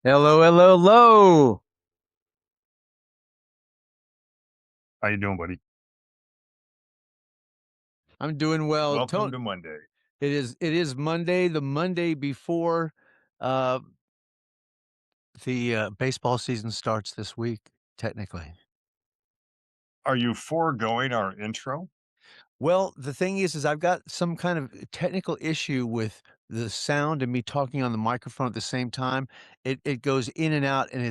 Hello, hello, hello. How you doing, buddy? I'm doing well. Welcome to Monday. It is Monday, the Monday before uh the baseball season starts this week, technically. Are you foregoing our intro? Well, the thing is I've got some kind of technical issue with the sound and me talking on the microphone at the same time. It goes in and out and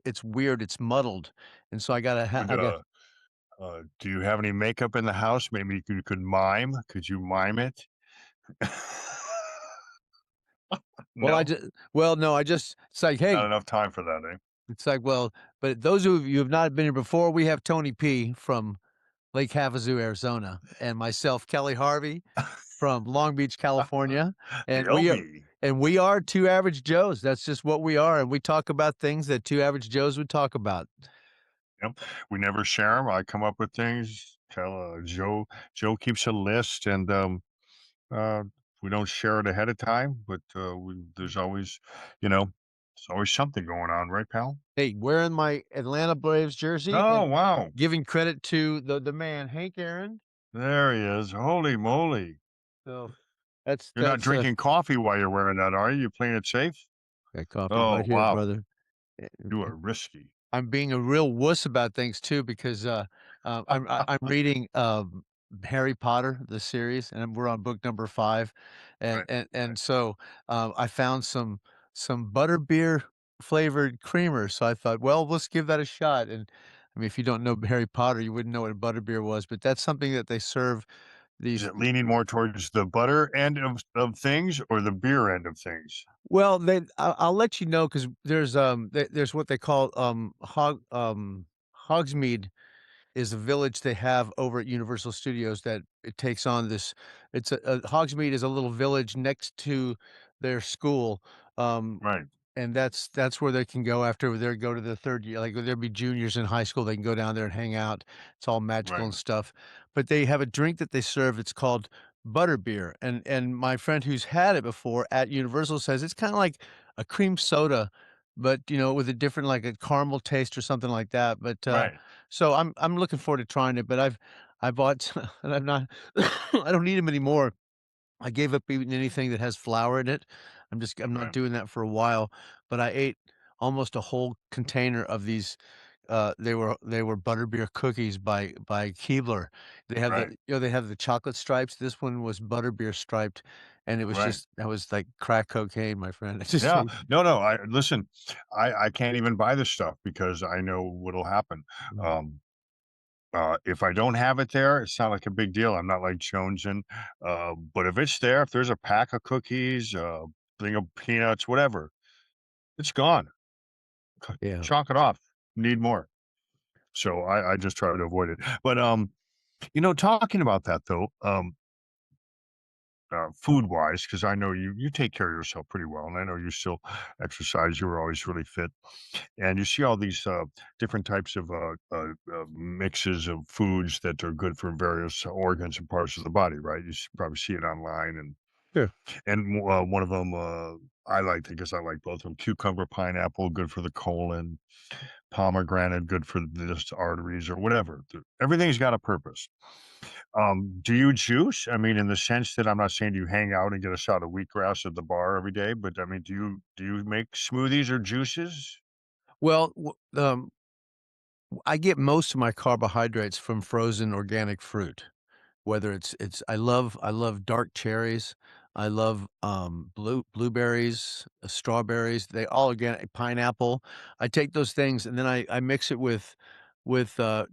it's weird, it's muddled. And so I got Do you have any makeup in the house? Maybe you could mime. Could you mime it? well I No, just well no, I just it's like, not hey, enough time for that, eh? it's like, well, but those of you who have not been here before, we have Tony P from Lake Havasu, Arizona, and myself, Kelly Harvey from Long Beach, California, The and LB. we are 2 average Joes. That's just what we are, and we talk about things that 2 average Joes would talk about. Yep. We never share them. I come up with things. Tell Joe keeps a list, and uh, we don't share it ahead of time. But there's always, you know, there's always something going on, right, pal? Hey, wearing my Atlanta Braves jersey Oh and wow, giving credit to the man, Hank Aaron. there he is. Holy moly! So that's You're not that's, uh drinking coffee while you're wearing that, are you? You playing it safe? got coffee Oh, right here, wow. brother. You are risky. I'm being a real wuss about things too because, I'm reading, Harry Potter, the series, and we're on book number 5, and Right, and right. and so, I found some butterbeer flavored creamer, so I thought, "Well, let's give that a shot," and, I mean, if you don't know Harry Potter, you wouldn't know what butterbeer was, but that's something that they serve Is these it leaning more towards the butter end of things or the beer end of things? well, then I'll let you know because there's what they call, Hogsmeade is a village they have over at Universal Studios that it takes on this it's a Hogsmeade is a little village next to their school, um, Right, and that's where they can go after they go to the 3rd year, like, there'll be juniors in high school, they can go down there and hang out. It's all magical right, and stuff, but they have a drink that they serve, it's called butterbeer, and my friend who's had it before at Universal says it's kinda like a cream soda, but, with a different like, a caramel taste or something like that, but, right, so I'm looking forward to trying it, but I bought and I'm not I don't need them anymore. I gave up eating anything that has flour in it. I'm not right, doing that for a while, but I ate almost a whole container of these, they were butterbeer cookies by Keebler. They have right, they have the chocolate stripes. This one was butterbeer striped, and it was right. just that was like crack cocaine, my friend. I just Yeah. ate No, no, I listen, I can't even buy this stuff because I know what'll happen. mm, Um, if I don't have it there, it's not like a big deal. I'm not like jonesing. But if it's there, if there's a pack of cookies, thing of peanuts, whatever, it's gone. yeah. Chalk it off. Need more. So I just try to avoid it. But talking about that though, food wise, because I know you take care of yourself pretty well, and I know you still exercise. You were always really fit, and you see all these different types of mixes of foods that are good for various organs and parts of the body, right? Probably see it online, Sure. and one of them I like because I like both of them. Cucumber, pineapple, good for the colon. Pomegranate, good for the arteries or whatever. Everything's got a purpose. Do you juice? I mean, in the sense that I'm not saying you hang out and get a shot of wheatgrass at the bar every day, but I mean, do you make smoothies or juices? Well, I get most of my carbohydrates from frozen organic fruit. Whether it's I love dark cherries, I love, blueberries, strawberries, they all organic pineapple. I take those things and then I mix it with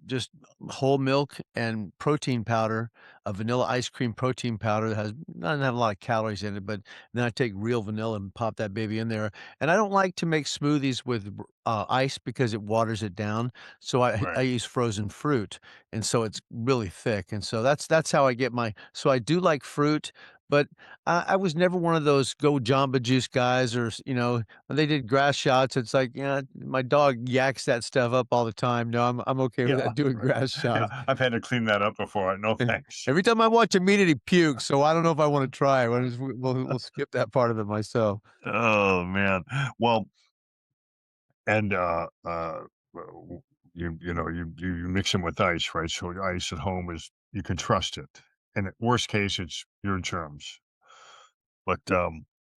just whole milk and protein powder, a vanilla ice cream protein powder that doesn't have a lot of calories in it, but then I take real vanilla and pop that baby in there, and I don't like to make smoothies with ice because it waters it down, so I Right. use frozen fruit, and so it's really thick, and so that's how I get my so I do like fruit, but I was never one of those go Jamba Juice guys or when they did grass shots, it's like, yeah, my dog yaks that stuff up all the time. No, I'm okay with Yeah. that doing Right. grass shots. Yeah. I've had to clean that up before. No And thanks. every time I watch him eat it, he pukes, so I don't know if I wanna try it. We'll skip that part of it myself. Oh man. Well, and, well, you know, you mix them with ice, right? So ice at home is you can trust it, and at worst case, it's your germs. But,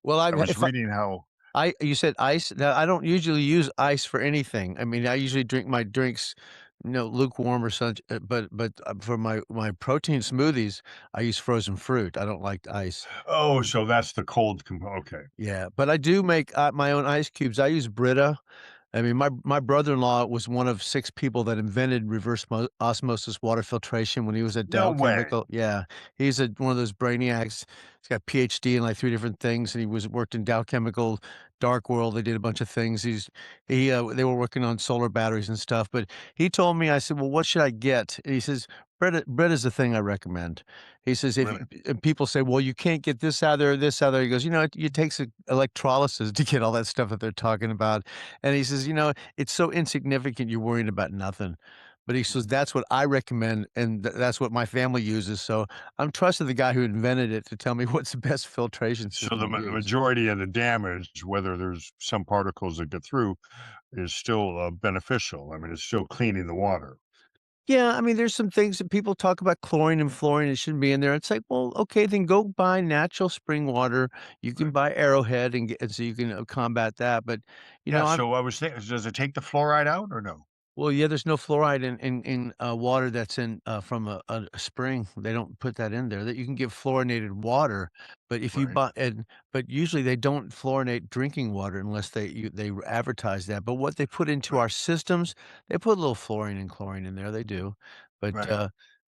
Well, I was reading how I you said ice? Now, I don't usually use ice for anything. I mean, I usually drink my drinks, lukewarm or such, but for my protein smoothies, I use frozen fruit. I don't like ice. oh, so that's the cold okay. Yeah, but I do make, my own ice cubes. I use Brita. I mean, my brother-in-law was one of 6 people that invented reverse osmosis water filtration when he was at No Dow way. Chemical. Yeah, he's one of those brainiacs. He's got PhD in, like, 3 different things, and he worked in Dow Chemical, Dark World. They did a bunch of things. They were working on solar batteries and stuff, but he told me, I said, "Well, what should I get?" And he says, "Brita's the thing I recommend." He says, "If Really? you" and people say, "Well, you can't get this out there, this out there." He goes, it takes electrolysis to get all that stuff that they're talking about." And he says, "It's so insignificant, you're worrying about nothing." But he says, "That's what I recommend, and that's what my family uses." So I'm trusting the guy who invented it to tell me what's the best filtration So system to the use. majority of the damage, whether there's some particles that get through, is still, beneficial. I mean, it's still cleaning the water. Yeah, I mean, there's some things that people talk about chlorine and fluorine, it shouldn't be in there. It's like, well, okay, then go buy natural spring water. You can Right. buy Arrowhead and so you can, combat that. But, Yeah, I'm so I was thinking, does it take the fluoride out or no? well, yeah, there's no fluoride in water that's in, from a spring. They don't put that in there. That you can get fluorinated water, but if you Right, buy but usually they don't fluorinate drinking water unless they advertise that. But what they put into right, our systems, they put a little fluorine and chlorine in there. They do, but right,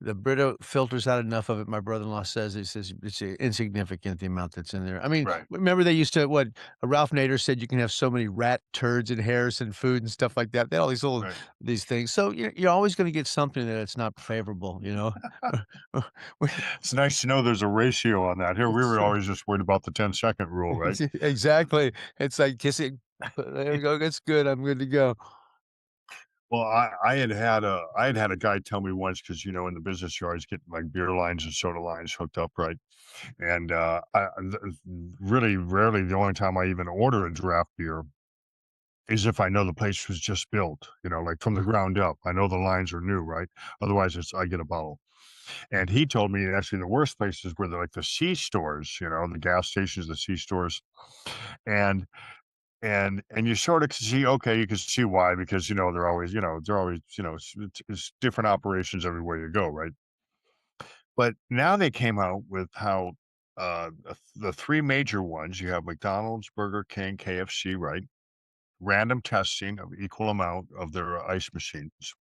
the Brita filters out enough of it. My brother-in-law says it's insignificant the amount that's in there. I mean, right. remember they used to what Ralph Nader said you can have so many rat turds and hairs and food and stuff like that. They had all Right. these things. So you're always gonna get something that's not favorable, you know? We It's nice to know there's a ratio on that. Here, we it's were always just worried about the 10-second rule, right? exactly. It's like kissing there we go, that's good, I'm good to go. Well, I had had a guy tell me once because in the business, you're always getting, like, beer lines and soda lines hooked up, right? And, really rarely, the only time I even order a draft beer is if I know the place was just built, like, from the ground up. I know the lines are new, right? Otherwise, I get a bottle. And he told me actually the worst places were like the C stores, the gas stations, the C stores, and and you sort of see, okay, you can see why because they're always it's different operations everywhere you go, right? But now they came out with how the three major ones you have McDonald's, Burger King, KFC, right? Random testing of equal amount of their ice machines,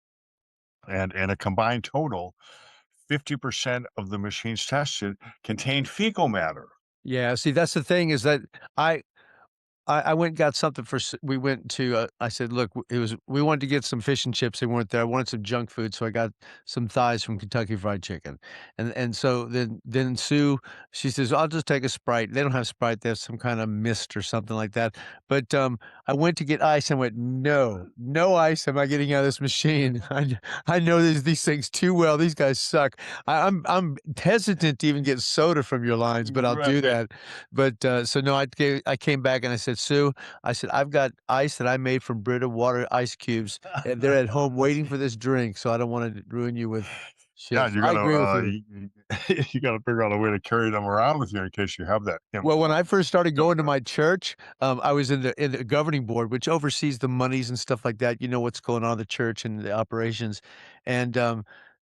and a combined total 50% of the machines tested contained fecal matter. Yeah, see, that's the thing is that I I went and got something for s we went to, I said, "Look," it was we wanted to get some fish and chips, they weren't there, I wanted some junk food, so I got some thighs from Kentucky Fried Chicken, and so then Sue, she says, "I'll just take a Sprite." They don't have Sprite, they have some kinda mist or something like that, but, I went to get ice and went, "No, no ice am I getting out of this machine. I know these things too well, these guys suck." I'm hesitant to even get soda from your lines, but I'll do Right. that. But, so no, I came back and I said, "Sue," I said, "I've got ice that I made from Brita water ice cubes, and they're at home waiting for this drink, so I don't wanna ruin you with Yeah, shit." So you I gotta, agree with you. you gotta figure out a way to carry them around with you in case you have that Well, when chemical I first started going to buildup. my church, I was in the governing board, which oversees the monies and stuff like that. You know what's going on in the church and the operations. And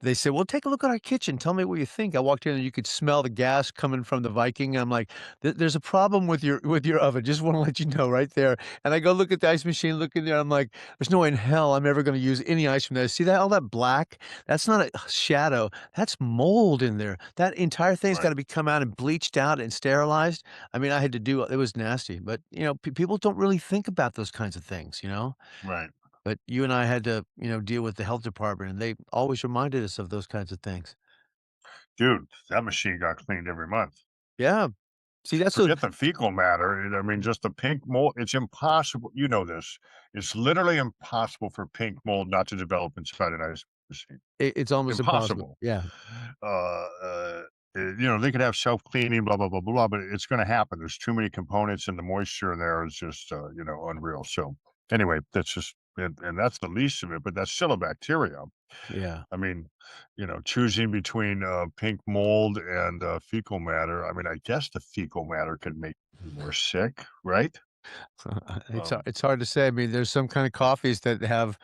they said, "Well, take a look at our kitchen. Tell me what you think." I walked in and you could smell the gas coming from the Viking. I'm like, There's a problem with your oven. Just want to let you know right there." And I go look at the ice machine, look in there. I'm like, "There's no way in hell I'm ever going to use any ice from there. See that all that black? That's not a shadow. That's mold in there. That entire thing's got Right, to be come out and bleached out and sterilized." I mean, I had to do it was nasty, but, people don't really think about those kinds of things, you know? right. But you and I had to, deal with the health department, and they always reminded us of those kinds of things. Dude, that machine got cleaned every month. Yeah. See, that's a Forget the fecal matter, I mean, just the pink mold, it's impossible, you know this. It's literally impossible for pink mold not to develop inside an ice machine. it's almost impossible. Impossible. Yeah. Uh, uh, they could have self-cleaning, blah, blah, blah, blah, blah, but it's gonna happen. There's too many components, and the moisture in there is just, unreal, so Anyway, that's just and that's the least of it, but that's still a bacteria. Yeah. I mean, choosing between, pink mold and, fecal matter, I mean, I guess the fecal matter could make you more sick, right? Um, It's hard to say. I mean, there's some kind of coffees that have,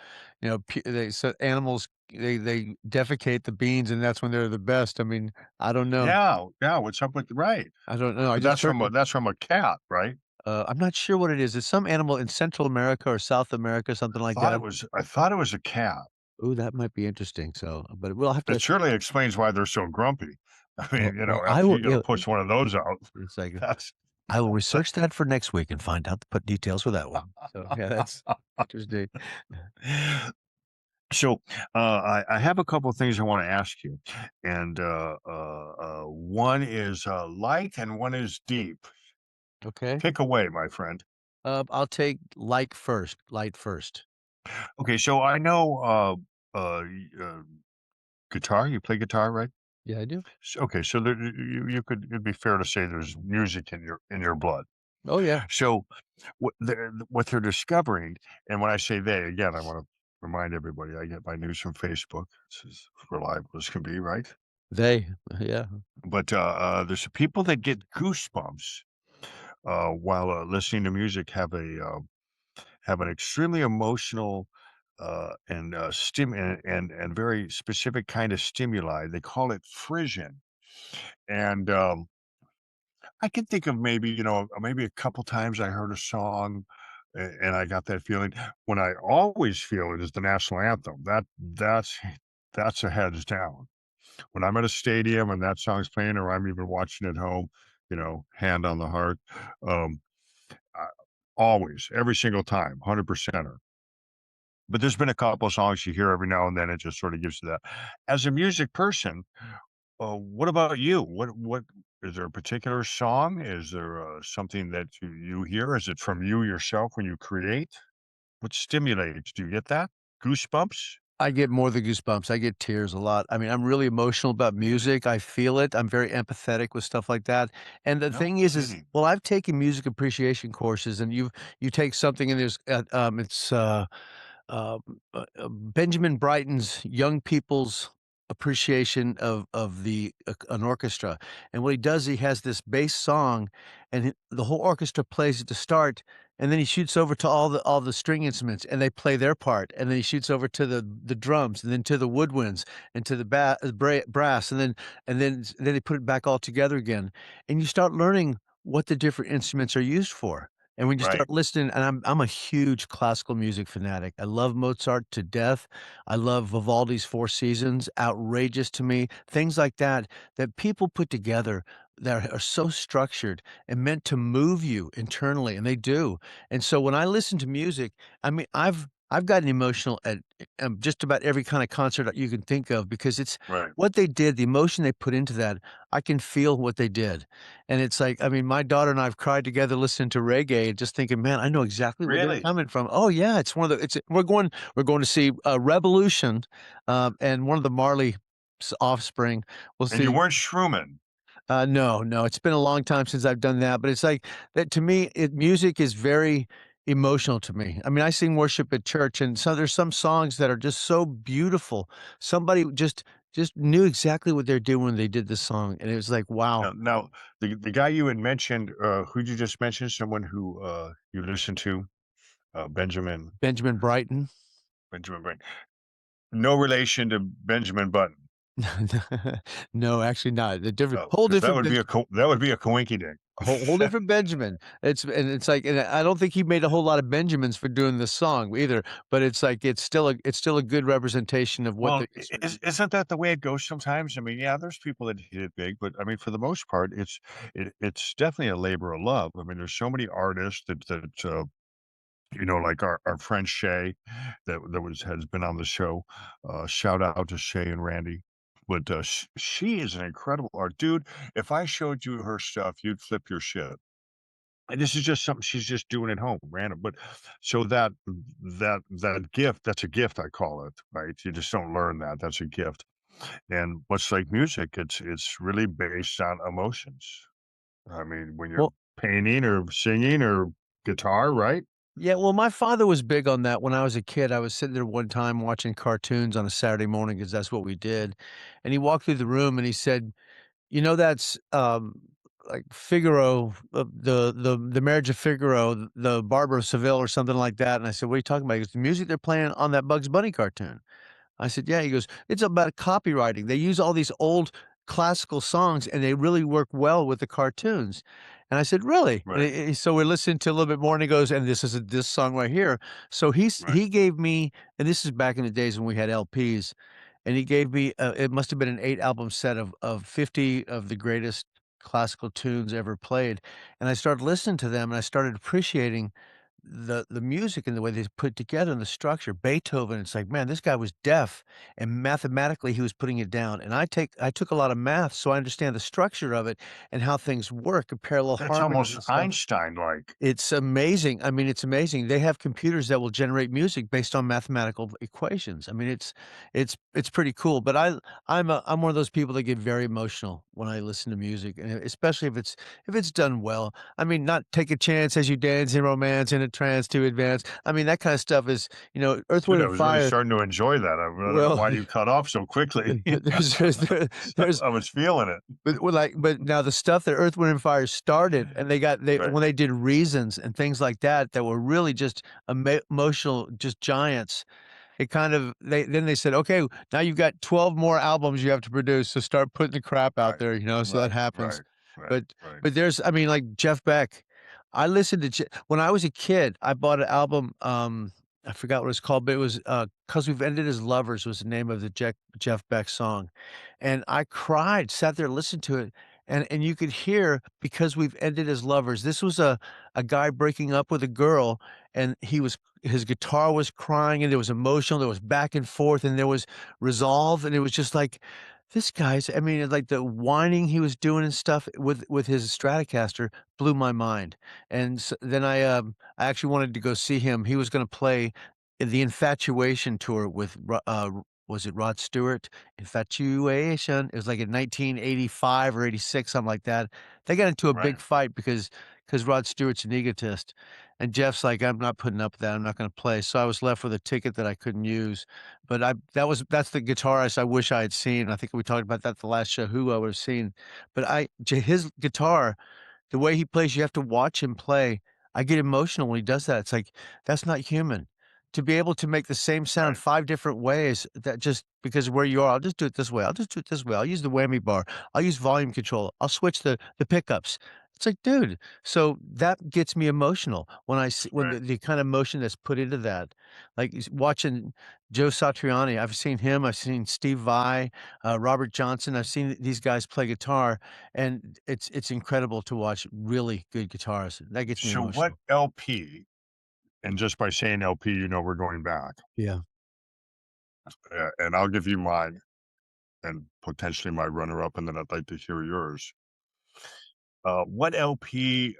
animals they defecate the beans, and that's when they're the best. I mean, I don't know. yeah, yeah, what's up with right. I don't know. I But just heard that's from a cat, right? I'm not sure what it is. It's some animal in Central America or South America, something like that. I thought it was a cat. Ooh, that might be interesting. So, but we'll have It to. surely explains why they're so grumpy. I mean, I after will. you gotta push one of those out, It's like that's I will research that for next week and find out the put details for that one. So yeah, that's interesting. So, I have a couple of things I wanna ask you, and, one is, light and one is deep. Okay. Pick away, my friend. I'll take light first. Okay, so I know, guitar, you play guitar, right? Yeah, I do. Okay, so there you could it'd be fair to say there's music in your blood. Oh yeah, So, what they're discovering and when I say they, again, I wanna remind everybody I get my news from Facebook. It's as reliable as can be, right? they. Yeah. But, there's people that get goosebumps, while, listening to music, have an extremely emotional, and, and very specific kind of stimuli. They call it frisson, and, I can think of maybe, maybe a couple times I heard a song and I got that feeling. When I always feel it is the national anthem. That's a heads down. When I'm at a stadium and that song's playing, or I'm even watching at home, hand on the heart, um, I, always, every single time, 100%. But there's been a couple of songs you hear every now and then. It just sort of gives you that. As a music person, what about you? What is there a particular song? Is there, something that you hear? Is it from you yourself when you create? What stimulates? Do you get that? Goosebumps? I get more than goosebumps. I get tears a lot. I mean, I'm really emotional about music. I feel it. I'm very empathetic with stuff like that. And the No thing is, kidding. well, I've taken music appreciation courses, and you take something and there's it's um, Benjamin Brighton's Young People's Appreciation of an orchestra, and what he does, he has this bass song, and the whole orchestra plays at the start, and then he shoots over to all the string instruments, and they play their part, and then he shoots over to the drums, and then to the woodwinds, and to the brass, and then they put it back all together again, and you start learning what the different instruments are used for. And when you Right, start listening, and I'm a huge classical music fanatic. I love Mozart to death. I love Vivaldi's Four Seasons, outrageous to me. Things like that that people put together that are so structured and meant to move you internally, and they do. And so when I listen to music, I mean, I've gotten emotional at just about every kind of concert that you can think of because it's right. what they did, the emotion they put into that. I can feel what they did. And it's like, I mean, my daughter and I have cried together listening to reggae, just thinking, "Man, I know exactly where they're Really? coming from." Oh, yeah, it's one of the it's we're going to see, Revolution, and one of the Marley offspring. We'll And you see weren't shrooming. no, no, it's been a long time since I've done that, but it's like that to me, music is very emotional to me. I mean, I sing worship at church, and so there's some songs that are just so beautiful. Somebody just knew exactly what they're doing when they did the song, and it was like, wow. Now, the guy you had mentioned, who'd you just mention? Someone who, you listen to? Benjamin Brighton. Benjamin Brain. No relation to Benjamin Button. No, actually not. The different Oh, whole because that different would be a that would be a coinky dink. whole different Benjamin. It's like, and I don't think he made a whole lot of Benjamins for doing this song either, but it's like it's still a good representation of what Well, the instrument. isn't that the way it goes sometimes? I mean, yeah, there's people that hit it big, but I mean, for the most part, it's definitely a labor of love. I mean, there's so many artists like our friend Shay, that was has been on the show. Shout out to Shay and Randy. But she is an incredible art, dude. If I showed you her stuff, you'd flip your shit. And this is just something she's just doing at home, random. But so that gift, that's a gift, I call it, right? You just don't learn that. That's a gift. And what's like music, it's really based on emotions. I mean, when you're Well, painting or singing or guitar, right? Yeah, well, my father was big on that when I was a kid. I was sitting there one time watching cartoons on a Saturday morning because that's what we did, and he walked through the room and he said, "You know, that's, like Figaro, the Marriage of Figaro, the Barber of Seville," or something like that, and I said, "What are you talking about?" He goes, "The music they're playing on that Bugs Bunny cartoon." I said, "Yeah." He goes, "It's about copywriting. They use all these old classical songs, and they really work well with the cartoons." And I said, "Really?" And Right, so we listened to a little bit more, and he goes, "And this is this song right here." So right. he gave me, and this is back in the days when we had LPs, and he gave me, it must have been an 8 album set of 50 of the greatest classical tunes ever played, and I started listening to them, and I started appreciating the music and the way they put together and the structure. Beethoven, it's like, man, this guy was deaf, and mathematically he was putting it down. And I took a lot of math, so I understand the structure of it and how things work and parallel It's harmonies almost and stuff. Einstein-like. It's amazing. I mean, it's amazing. They have computers that will generate music based on mathematical equations. I mean, it's pretty cool. But I'm one of those people that get very emotional when I listen to music, and especially if it's done well. I mean, not take a chance as you dance in romance in a trance to advance. I mean, that kind of stuff is, Earth, Dude, Wind I and was really Fire. starting to enjoy that. I don't know Well, why you cut off so quickly. there's I was feeling it. but now the stuff that Earth, Wind& and Fire started, and they Right, when they did Reasons and things like that, that were really just emotional, just giants, it kind of they said, "Okay, now you've got 12 more albums you have to produce, so start putting the crap out right, there," so that right, happens. right, right, But right, there's I mean, like, Jeff Beck, I listened to Je when I was a kid, I bought an album, I forgot what it's called, but it was, "'Cause We've Ended as Lovers" was the name of the Jeff Beck song, and I cried, sat there, listened to it, and you could hear, "Because We've Ended as Lovers." This was a guy breaking up with a girl, and his guitar was crying, and there was emotional, there was back and forth, and there was resolve, and it was just like, this guy's I mean, like, the whining he was doing and stuff with his Stratocaster blew my mind, and then I actually wanted to go see him. He was gonna play the Infatuation tour with was it Rod Stewart? Infatuation. It was like in 1985 or '86, something like that. They got into a right. big fight because Rod Stewart's an egotist, and Jeff's like, "I'm not putting up with that, I'm not gonna play." So I was left with a ticket that I couldn't use, but that's the guitarist I wish I had seen. I think we talked about that the last show, who I would've seen, but his guitar, the way he plays, you have to watch him play. I get emotional when he does that. It's like, that's not human. To be able to make the same sound Right. 5 different ways, that just because of where you are, "I'll just do it this way. I'll just do it this way. I'll use the whammy bar. I'll use volume control. I'll switch the pickups." It's like, dude, so that gets me emotional when I see when Right. the kind of emotion that's put into that. Like, watching Joe Satriani, I've seen him, I've seen Steve Vai, Robert Johnson, I've seen these guys play guitar, and it's incredible to watch really good guitars. That gets me So what emotional. LP, and just by saying LP, we're going back, Yeah. and I'll give you mine and potentially my runner-up, and then I'd like to hear yours. What LP,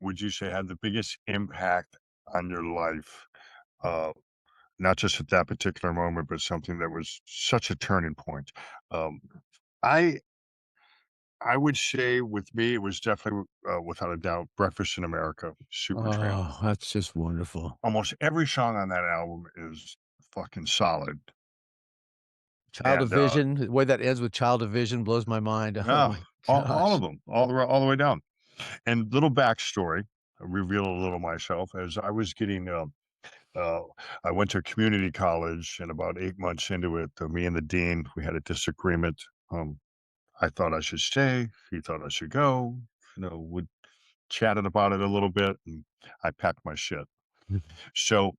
would you say had the biggest impact on your life? Uh, Not just at that particular moment, but something that was such a turning point. Um, I I would say with me, it was definitely, without a doubt, Breakfast in America, Supertramp. Oh, that's just wonderful. Almost every song on that album is fucking solid, Child of and, Vision, the way that ends with Child of Vision blows my mind. Oh oh, my all gosh. of them, all the way down. And little backstory, reveal a little myself, as I was getting, uh I went to community college, and about 8 months into it, me and the dean, we had a disagreement. I thought I should stay, he thought I should go, we chatted about it a little bit, and I packed my shit. So,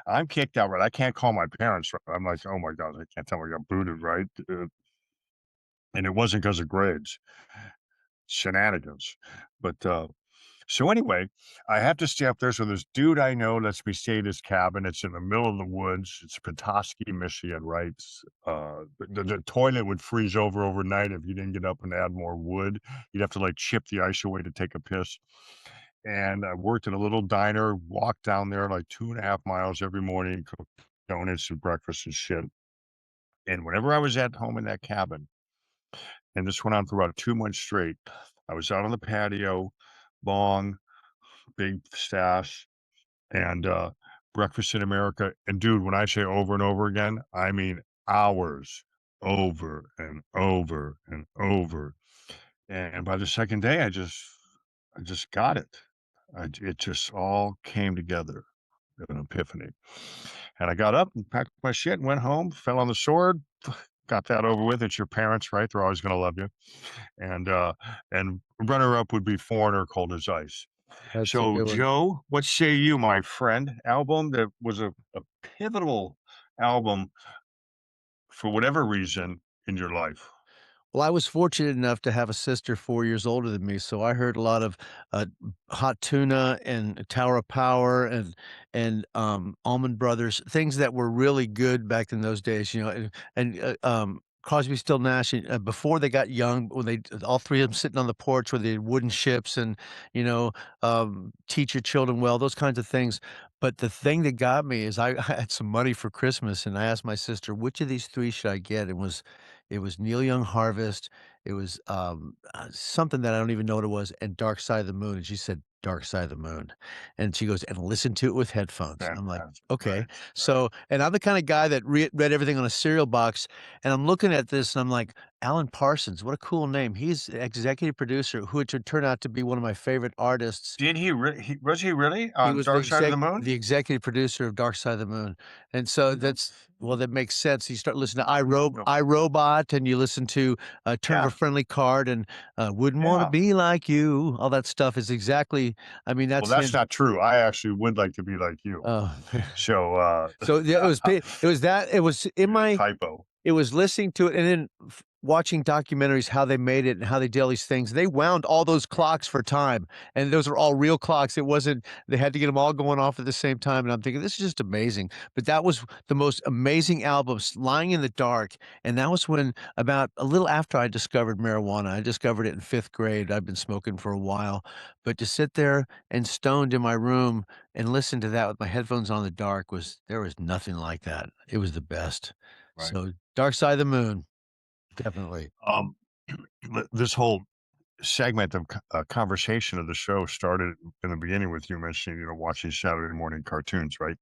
I'm kicked out, right? I can't call my parents, right? I'm like, "Oh my god, I can't tell them I got booted," right? And it wasn't because of grades, shenanigans. But, so anyway, I have to stay up there, so this dude I know lets me stay at his cabin. It's in the middle of the woods. It's Petoskey, Michigan, right? The toilet would freeze over overnight if you didn't get up and add more wood. You'd have to, like, chip the ice away to take a piss. And I worked at a little diner, walked down there like 2.5 miles every morning, cook donuts and breakfast and shit. And whenever I was at home in that cabin, and this went on for about 2 months straight, I was out on the patio, bong, big stash. and, Breakfast in America, and dude, when I say over and over again, I mean hours over and over and over, and by the second day, I just got it. It just all came together, an epiphany, and I got up and packed my shit and went home, fell on the sword, got that over with. It's your parents, right? They're always gonna love you, and runner up would be Foreigner, Cold as Ice. That's a So, good one. Joe, what say you, my friend? Album that was a pivotal album for whatever reason in your life. Well, I was fortunate enough to have a sister 4 years older than me, so I heard a lot of, Hot Tuna and Tower of Power and Allman Brothers, things that were really good back in those days, and Crosby, Still Nash, before they got young, when they all 3 of them sitting on the porch with the wooden ships and, you know, Teach Your Children Well, those kinds of things, but the thing that got me is I had some money for Christmas, and I asked my sister, "Which of these 3 should I get?" It was Neil Young Harvest, it was, something that I don't even know what it was, and Dark Side of the Moon, and she said, "Dark Side of the Moon," and she goes, "And listen to it with headphones." I'm like, Fantastic, "Okay." right, right. So and I'm the kinda guy that read everything on a cereal box, and I'm looking at this, and I'm like, "Alan Parsons, what a cool name." He's executive producer, who it should turn out to be one of my favorite artists. Did he was he really He on was Dark Side of the Moon? the executive producer of Dark Side of the Moon, and so that's well, that makes sense. You start listening to No. iRobot, and you listen to, Turn of a Yeah, Friendly Card and, Wouldn't Wanna yeah. Be Like You. All that stuff is exactly I mean, Well, that's that's him. not true. I actually would like to be like you. Oh, So, so, yeah, it was that it was in my typo. it was listening to it and then watching documentaries how they made it and how they did all these things. They wound all those clocks for time, and those are all real clocks. It wasn't they had to get them all going off at the same time, and I'm thinking, "This is just amazing." But that was the most amazing albums, Lying in the Dark, and that was when about a little after I discovered marijuana. I discovered it in 5th grade. I've been smoking for a while, but to sit there and stoned in my room and listen to that with my headphones on in the dark was there was nothing like that. It was the best. Right. So, Dark Side of the Moon, definitely. Um, this whole segment of conversation of the show started in the beginning with you mentioning, watching Saturday morning cartoons, right?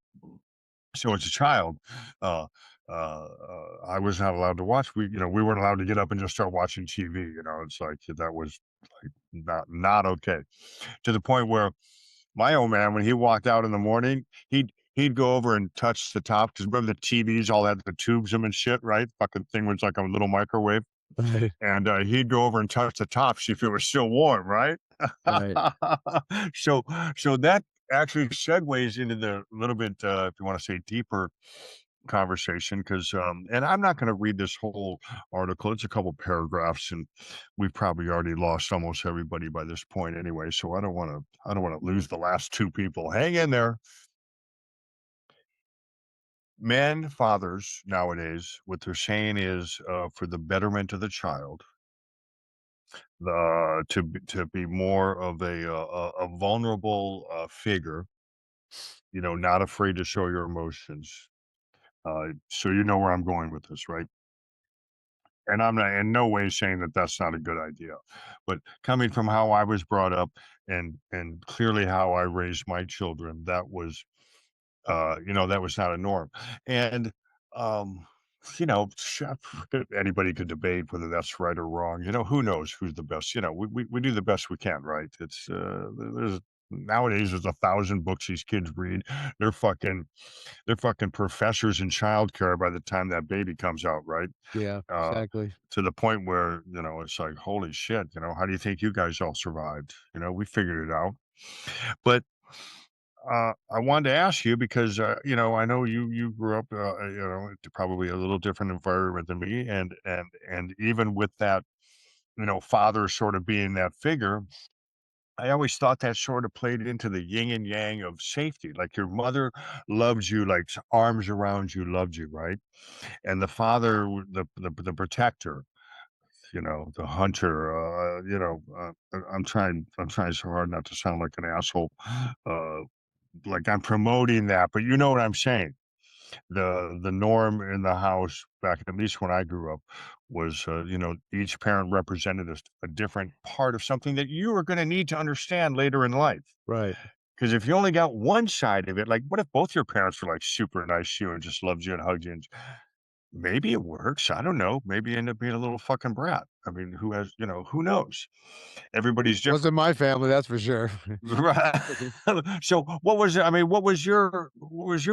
So as a child, uh, I was not allowed to watch. We weren't allowed to get up and just start watching TV. It's like that was like not okay. To the point where my old man, when he walked out in the morning, he'd go over and touch the top because remember the TVs all had the tubes in 'em and shit, right? Fucking thing was like a little microwave. Right, And, he'd go over and touch the top, see if it was still warm, right? right. So so that actually segues into the little bit, if you wanna say deeper conversation, 'cause, and I'm not gonna read this whole article, it's a couple paragraphs, and we've probably already lost almost everybody by this point anyway, so I don't wanna lose the last 2 people. Hang in there. Men, fathers nowadays, what they're saying is, for the betterment of the child, to be more of a vulnerable, figure, not afraid to show your emotions. So you know where I'm going with this, right? And I'm not in no way saying that that's not a good idea, but coming from how I was brought up and clearly how I raised my children, that was not a norm. And, um, anybody could debate whether that's right or wrong. Who knows who's the best? We do the best we can, right? There's nowadays there's 1,000 books these kids read. They're fucking they're fucking professors in childcare by the time that baby comes out, right? Yeah, Uh, exactly. to the point where, it's like, holy shit, how do you think you guys all survived? We figured it out. But I wanted to ask you because, I know you grew up, probably a little different environment than me, and even with that, father sort of being that figure, I always thought that sort of played into the yin and yang of safety. Like your mother loved you, like arms around you, loved you, right? And the father, the protector, the hunter. I'm trying so hard not to sound like an asshole. Uh, like I'm promoting that, but you know what I'm saying. The norm in the house back at least when I grew up was, each parent represented a different part of something that you were gonna need to understand later in life. Right. 'Cause if you only got one side of it, like, what if both your parents were, like, super nice to you and just loved you and hugged you and maybe it works, I don't know, maybe you end up being a little fucking brat. I mean, who has who knows? Everybody's Wasn't different. my family, that's for sure. Right. So, what was your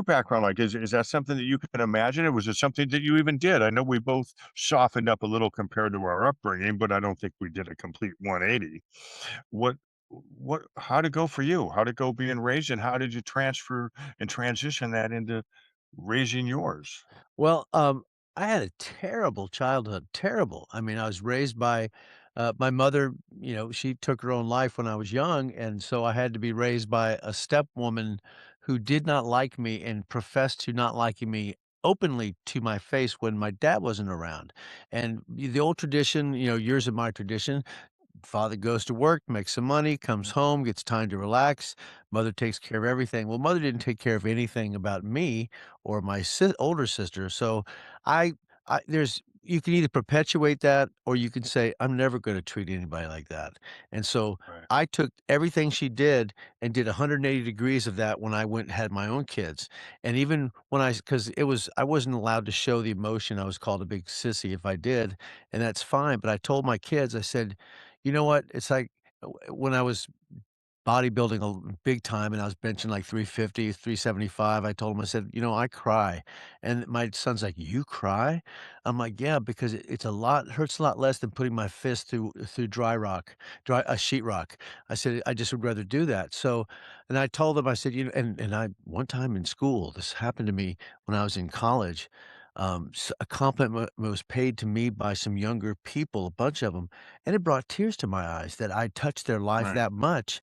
background like? Is that something that you can imagine, or was it something that you even did? I know we both softened up a little compared to our upbringing, but I don't think we did a complete 180. What how'd it go for you? How'd it go being raised, and how did you transfer and transition that into raising yours? Well, I had a terrible childhood, terrible. I mean, I was raised by my mother, she took her own life when I was young, and so I had to be raised by a stepwoman who did not like me and professed to not liking me openly to my face when my dad wasn't around. And the old tradition, yours and my tradition, father goes to work, makes some money, comes home, gets time to relax. Mother takes care of everything. Well, mother didn't take care of anything about me or my older sister. So I, you can either perpetuate that or you can say, I'm never going to treat anybody like that. And so Right, I took everything she did and did 180 degrees of that when I went and had my own kids. And even when because I wasn't allowed to show the emotion. I was called a big sissy if I did. And that's fine. But I told my kids, I said, you know what? It's like when I was bodybuilding big time and I was benching like 350, 375, I told him, I said, I cry. And my son's like, you cry? I'm like, yeah, because it's hurts a lot less than putting my fist through a sheetrock. I said, I just would rather do that. So, and I told them, I said, and I, one time in school, this happened to me when I was in college. A compliment was paid to me by some younger people, a bunch of them, and it brought tears to my eyes that I touched their life right. that much.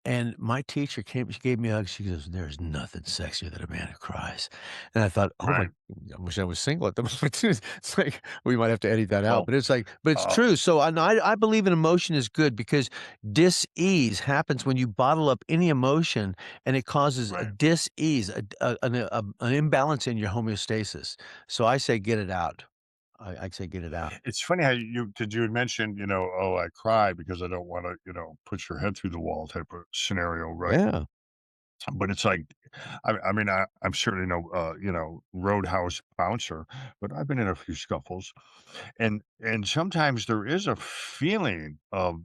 And my teacher came, she gave me a hug, she goes, "There's nothing sexier than a man who cries." And I thought, "Oh my, Right. I wish I was single at the moment too." It's like, we might have to edit that out, Well, but it's like, but it's uh, true. So I believe an emotion is good because dis-ease happens when you bottle up any emotion and it causes a right. dis-ease, an imbalance in your homeostasis. So I say get it out. I say get it out. It's funny how you had mentioned, "Oh, I cry because I don't wanna, push your head through the wall," type of scenario, right? Yeah. But it's like, I mean, I'm certainly no, roadhouse bouncer, but I've been in a few scuffles, and sometimes there is a feeling of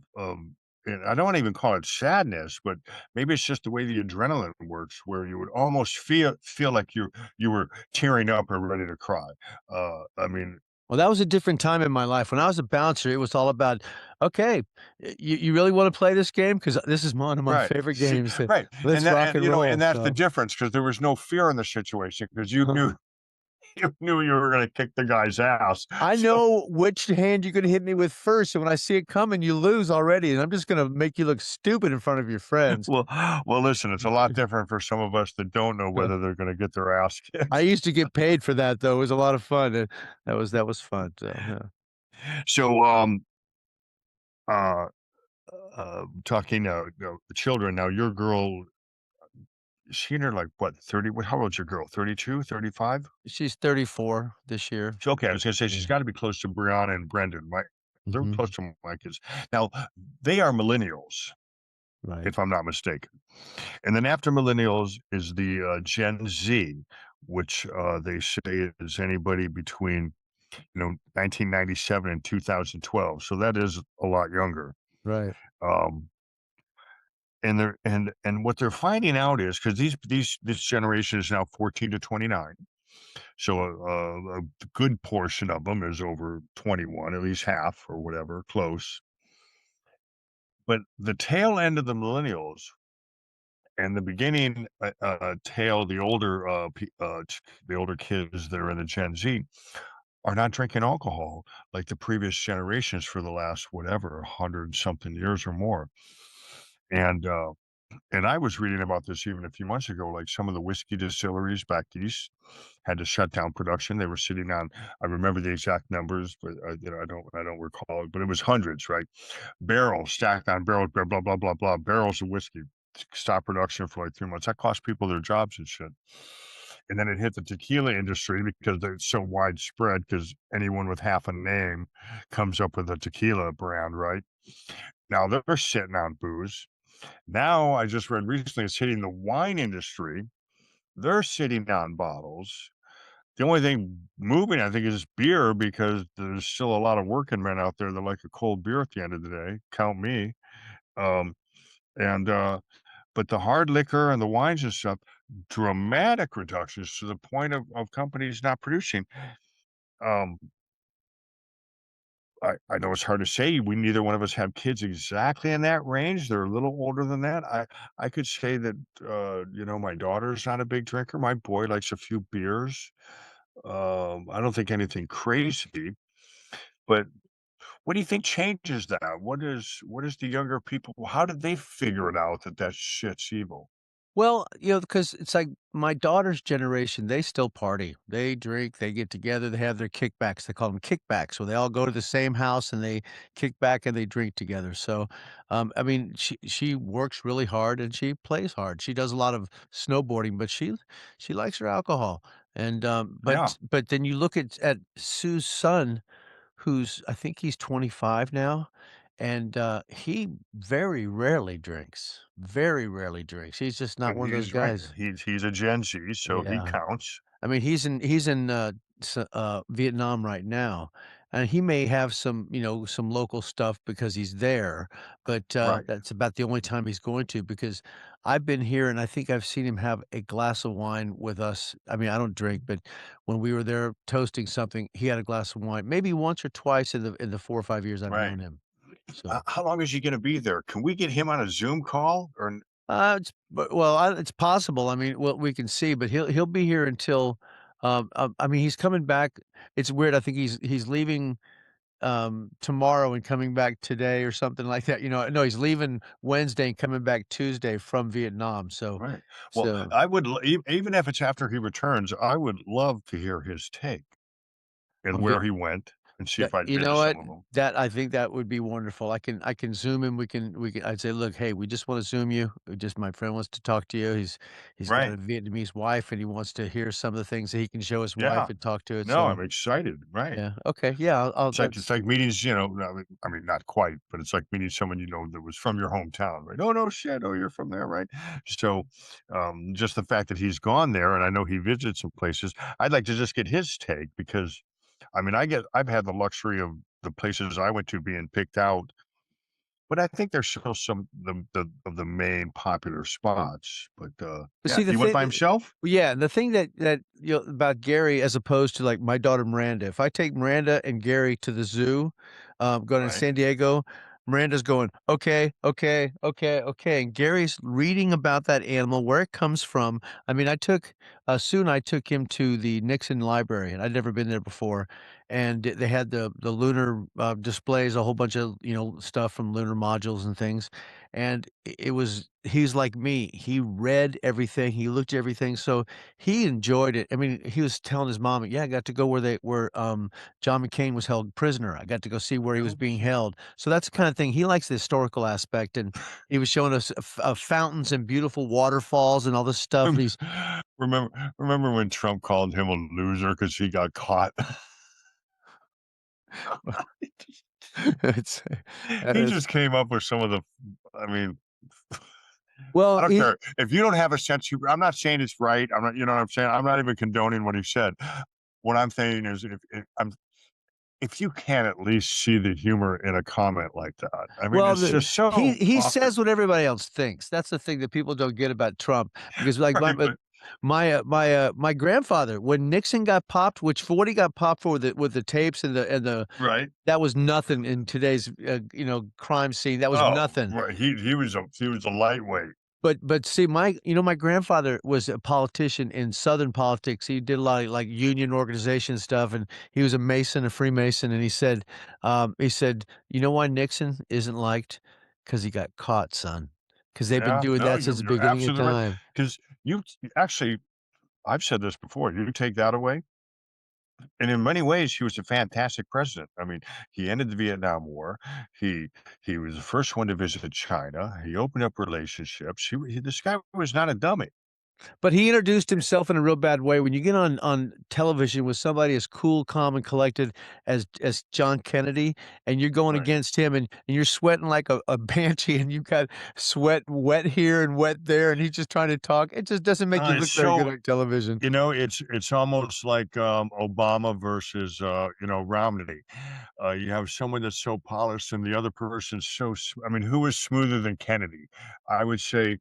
and I don't wanna even call it sadness, but maybe it's just the way the adrenaline works, where you would almost feel like you were tearing up or ready to cry. I mean, Well, that was a different time in my life. When I was a bouncer, it was all about, "Okay, you really wanna play this game? Because this is one of my right, favorite see, games. right, Let's rock and and roll." that's the So, difference because there was no fear in the situation because you knew you knew you were gonna kick the guy's ass. I So, know which hand you're gonna hit me with first, and when I see it coming, you lose already, and I'm just gonna make you look stupid in front of your friends. well listen, it's a lot different for some of us that don't know whether they're gonna get their ass I kicked. used to get paid for that, though. It was a lot of fun, that was fun, so, yeah. So, uh, talking, children, now your girl, is she in her, like, what, 30 how old's your girl? 32, 35? She's 34 this year. So, okay, I was gonna say she's Yeah. gotta be close to Brianna and Brendan, right? They're Mhm. close to my kids. Now, they are millennials, Right. if I'm not mistaken. And then after millennials is the, Gen Z, which, they say is anybody between, 1997 and 2012, so that is a lot younger. Right. Um, and what they're finding out is because this generation is now 14 to 29, so a good portion of them is over 21, at least half or whatever, close. But the tail end of the millennials and the beginning, tail, the older kids that are in the Gen Z are not drinking alcohol like the previous generations for the last, whatever, 100 something years or more. And, uh, and I was reading about this even a few months ago, like some of the whiskey distilleries back east had to shut down production. They were sitting on, I remember the exact numbers, but I don't recall it, but it was hundreds, right? Barrels stacked on barrels, blah, blah, blah, blah, blah, barrels of whiskey. Stop production for like 3 months. That cost people their jobs and shit. And then it hit the tequila industry because it's so widespread because anyone with half a name comes up with a tequila brand, right? Now they're sitting on booze. Now, I just read recently it's hitting the wine industry. They're sitting on bottles. The only thing moving, I think, is beer because there's still a lot of working men out there that like a cold beer at the end of the day. Count me. Um, and but the hard liquor and the wines and stuff, dramatic reductions to the point of companies not producing. Um, I know it's hard to say. We neither one of us have kids exactly in that range. They're a little older than that. I could say that my daughter's not a big drinker. My boy likes a few beers. I don't think anything crazy, but what do you think changes that? What is the younger people how did they figure it out that that shit's evil? Well, you know, because it's like my daughter's generation, they still party. They drink, they get together, they have their kickbacks. They call them kickbacks, where they all go to the same house and they kick back and they drink together. So, I mean, she works really hard and she plays hard. She does a lot of snowboarding, but she likes her alcohol. And Yeah, but then you look at Sue's son, who's I think he's 25 now, and, he very rarely drinks. He's just not and one of those he's right. guys. He's a Gen Z, so he Yeah. counts. I mean, he's in Vietnam right now, and he may have some, some local stuff because he's there, but, Right. that's about the only time he's going to because I've been here and I think I've seen him have a glass of wine with us. I mean, I don't drink, but when we were there toasting something, he had a glass of wine, maybe once or twice in the 4 or 5 years I've Right. known him. So How long is he gonna be there? Can we get him on a Zoom call or n It's but well, it's possible. I mean, well, we can see, but he'll be here until, I mean, he's coming back. It's weird. I think he's leaving tomorrow and coming back today or something like that. No, he's leaving Wednesday and coming back Tuesday from Vietnam. So, right. Well, so I would l e even if it's after he returns, I would love to hear his take and um, where he went and see That if I'd you visit know what? some of them. That I think that would be wonderful. I can Zoom him, we can I'd say, "Look, hey, we just wanna Zoom you. Just my friend wants to talk to you. He's got Right. a Vietnamese wife, and he wants to hear some of the things that he can show his wife Yeah. and talk to it." No, So, I'm excited, right. yeah, okay, yeah, I'll It's that's like meetings, I mean, not quite, but it's like meeting someone that was from your hometown, right? "Oh, no shit. Oh, you're from there, right?" So, just the fact that he's gone there, and I know he visited some places, I'd like to just get his take because, I mean, I've had the luxury of the places I went to being picked out, but I think there's still some of the main popular spots, but, but yeah. see, the He went thing by that himself? yeah, and the thing that, about Gary as opposed to, like, my daughter Miranda, if I take Miranda and Gary to the zoo, going to Right. San Diego, Miranda's going, "Okay, okay, okay, okay," and Gary's reading about that animal, where it comes from. I mean, Sue and I took him to the Nixon Library, and I'd never been there before, and they had the lunar, displays, a whole bunch of, stuff from lunar modules and things, and it was he's like me. He read everything, he looked at everything, so he enjoyed it. I mean, he was telling his mom, "Yeah, I got to go where John McCain was held prisoner. I got to go see where he was No. being held." So that's the kinda thing he likes the historical aspect, and he was showing us, fountains and beautiful waterfalls and all this stuff, and Rem he's remember when Trump called him a loser because he got caught? it's that He is just came up with some of the I mean, I well, don't he care. If you don't have a sense of I'm not saying it's right, I'm not you know what I'm saying? I'm not even condoning what he said. What I'm saying is if you can't at least see the humor in a comment like that, I mean, Well, it's the just he so he off the says what everybody else thinks. That's the thing that people don't get about Trump because, like, right, but my grandfather, when Nixon got popped, which for what he got popped for with the tapes and the right? that was nothing in today's, crime scene. That was Oh, nothing. right, he was a lightweight. But see, my grandfather was a politician in Southern politics. He did a lot of, like, union organization stuff, and he was a Mason, a Freemason, and he said, "You know why Nixon isn't liked? 'Cause he got caught, son. 'Cause they've been Yeah, doing no, that since the you're beginning of absolutely right. time." 'Cause actually, I've said this before, you take that away and in many ways, he was a fantastic president. I mean, he ended the Vietnam War. He he was the first one to visit China. He opened up relationships. This guy was not a dummy. But he introduced himself in a real bad way. When you get on television with somebody as cool, calm, and collected as John Kennedy, and you're going Right. against him, and you're sweating like a banshee, and you've got sweat wet here and wet there, and he's just trying to talk, it just doesn't make you It's look very good so on television. it's almost like, Obama versus, Romney. You have someone that's so polished and the other person's so I mean, who is smoother than Kennedy? I would say,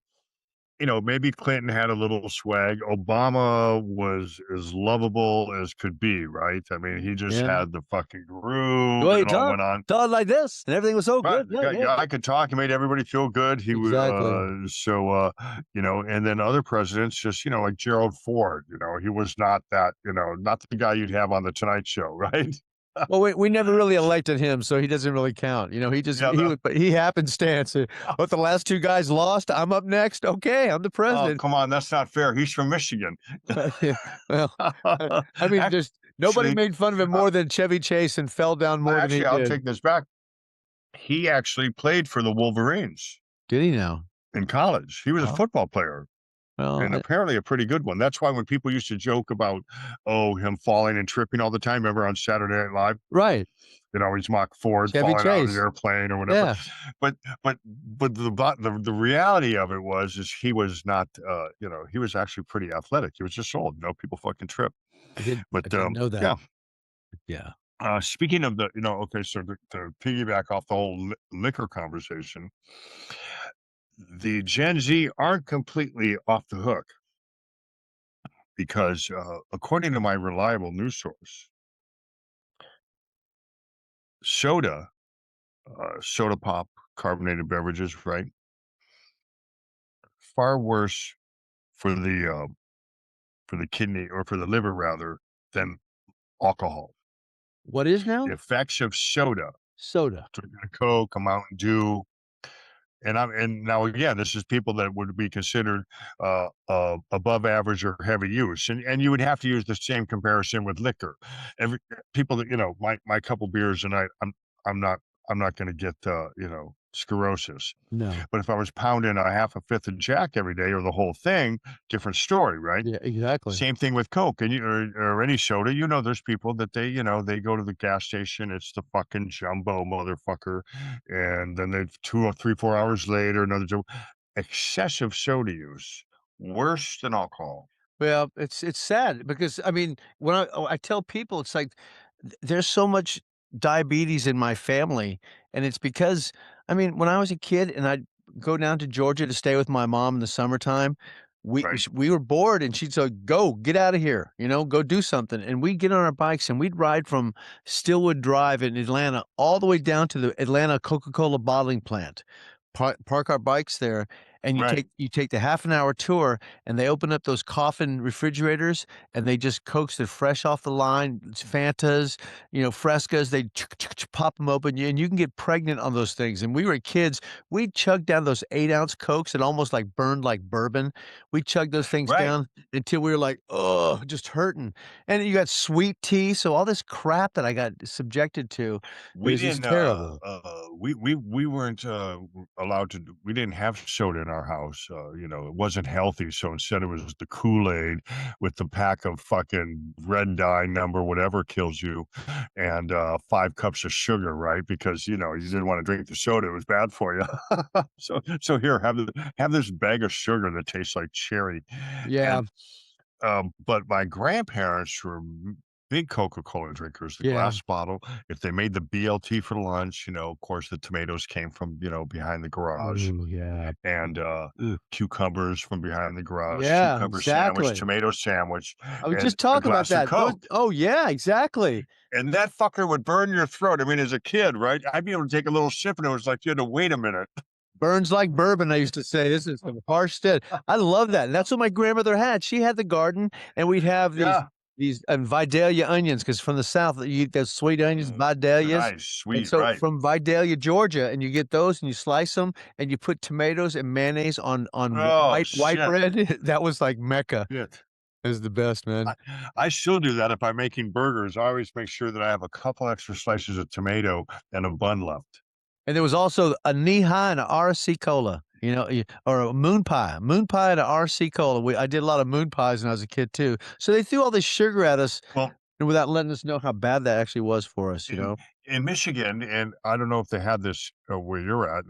maybe Clinton had a little swag. Obama was as lovable as could be, right? I mean, he just Yeah. had the fucking groove The way he and all went on. talked like this, and everything was so Right, good. the Yeah, guy yeah, guy yeah. could talk, he made everybody feel good, he would, Exactly. and then other presidents just, like Gerald Ford, he was not that, not the guy you'd have on the Tonight Show, right? Well, we never really elected him, so he doesn't really count. He just Yeah, he was but he happenstance. But the last 2 guys lost, I'm up next. Okay, I'm the oh, president. come on, that's not fair, he's from Michigan. Yeah, well, I mean, there's nobody Actually, made fun of him uh, more than Chevy Chase and fell down more than he I'll did. take this back. He actually played for the Wolverines Did he now? in college, he was a Oh, football player, well, and apparently a pretty good one. That's why when people used to joke about, oh, him falling and tripping all the time, remember on Saturday Night Live? right, He's Mock Ford Chevy falling out of the Chase. airplane or whatever. Yeah, But the reality of it is he was not, he was actually pretty athletic. He was just old, people fucking trip. I But, didn't know that. yeah, Yeah. speaking of okay, so to piggyback off the whole liquor conversation, the Gen Z aren't completely off the hook because, according to my reliable news source, soda, soda pop, carbonated beverages, right? Far worse for the kidney or for the liver rather than alcohol. What is The now? effects of soda, Soda. drinking a Coke, a Mountain Dew, and now again, this is people that would be considered above average or heavy use, and you would have to use the same comparison with liquor. Every people that my couple beers a night, I'm not I'm not going to get sclerosis. No. But if I was pounding a half a fifth of Jack every day or the whole thing, different story, right? Yeah, exactly. Same thing with Coke and or any soda. There's people that they go to the gas station. It's the fucking jumbo motherfucker, and then they 2 or 3, 4 hours later, another excessive soda use worse than alcohol. Well, it's sad because, I mean, when I tell people, it's like there's so much diabetes in my family, and it's because, I mean, when I was a kid and I'd go down to Georgia to stay with my mom in the summertime, Right, we were bored, and she'd say, "Go, get out of here, go do something." And we'd get on our bikes and we'd ride from Stillwood Drive in Atlanta all the way down to the Atlanta Coca-Cola bottling plant. Park our bikes there, and you right, take the half an hour tour, and they open up those coffin refrigerators, and they just Cokes that fresh off the line, it's Fantas, Frescas, they pop them open, and you can get pregnant on those things, and we were kids, we chugged down those 8-ounce Cokes that almost, like, burned like bourbon. We chugged those things right. down until we were like, oh, just hurting, and you got sweet tea, so all this crap that I got subjected to We is just didn't, terrible. we weren't, allowed to do we didn't have soda in our house, it wasn't healthy, so instead it was the Kool-Aid with the pack of fucking red dye number, whatever kills you, and, 5 cups of sugar, right? Because, you didn't wanna drink the soda, it was bad for you. So here, have this bag of sugar that tastes like cherry, Yeah, and but my grandparents were big Coca-Cola drinkers, the yeah. glass bottle. If they made the BLT for lunch, of course, the tomatoes came from, behind the garage Ooh, yeah. and Ugh. cucumbers from behind the garage, Yeah, cucumber sandwich, exactly. tomato sandwich, I was and just a talking about glass of that. Those Coke. Oh, yeah, exactly. And that fucker would burn your throat. I mean, as a kid, right? I'd be able to take a little sip and it was like you had to wait a minute. Burns like bourbon, I used to say. This is some harsh stead. I love that, and that's what my grandmother had. She had the garden, and we'd have Yeah. these Vidalia onions, because from the South, you eat those sweet onions, Vidalias, Nice, and sweet, so right. from Vidalia, Georgia, and you get those, and you slice them, and you put tomatoes and mayonnaise on Oh, white shit. bread. That was like Mecca. Shit. It was the best, man. I I still do that if I'm making burgers. I always make sure that I have a couple extra slices of tomato and a bun left. And there was also a knee high and a RC cola. You know, or a moon pie at a RC Cola. I did a lot of moon pies when I was a kid too. So they threw all this sugar at us Well, and without letting us know how bad that actually was for us, you in know? Michigan, and I don't know if they had this, where you're at,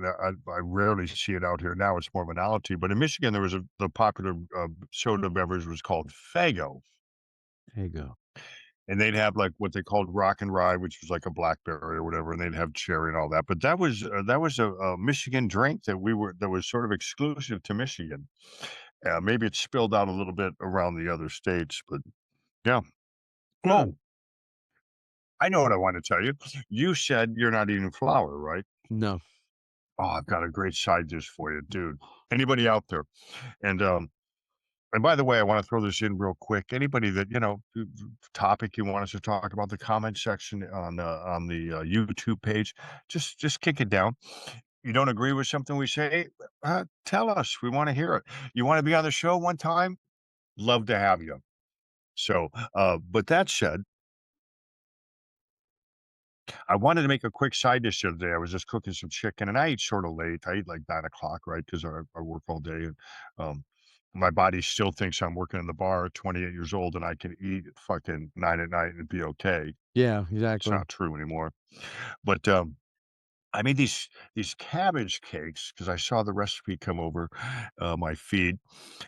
I rarely see it out here now, it's more of a novelty, but in Michigan, there was the popular, soda beverage was called Faygo, There you go. and they'd have, like, what they called Rock and Rye, which was like a blackberry or whatever, and they'd have cherry and all that, but that was a Michigan drink that was sort of exclusive to Michigan. Maybe it spilled out a little bit around the other states, but yeah. Huh. Oh, I know what I wanna tell you. You said you're not eating flour, right? No. Oh, I've got a great side dish for you, dude. Anybody out there? And, um, and by the way, I wanna throw this in real quick. Anybody that, topic you want us to talk about, the comment section on the, YouTube page, just kick it down. You don't agree with something we say, tell us. We wanna hear it. You wanna be on the show one time? Love to have you. So, but that said, I wanted to make a quick side dish the other day. I was just cooking some chicken, and I eat sort of late. I eat like 9 o'clock, right? Because I work all day, and um, my body still thinks I'm working in the bar at 28 years old, and I can eat at fucking 9 at night and be okay. Yeah, It's exactly. not true anymore. But I made these cabbage cakes because I saw the recipe come over my feed,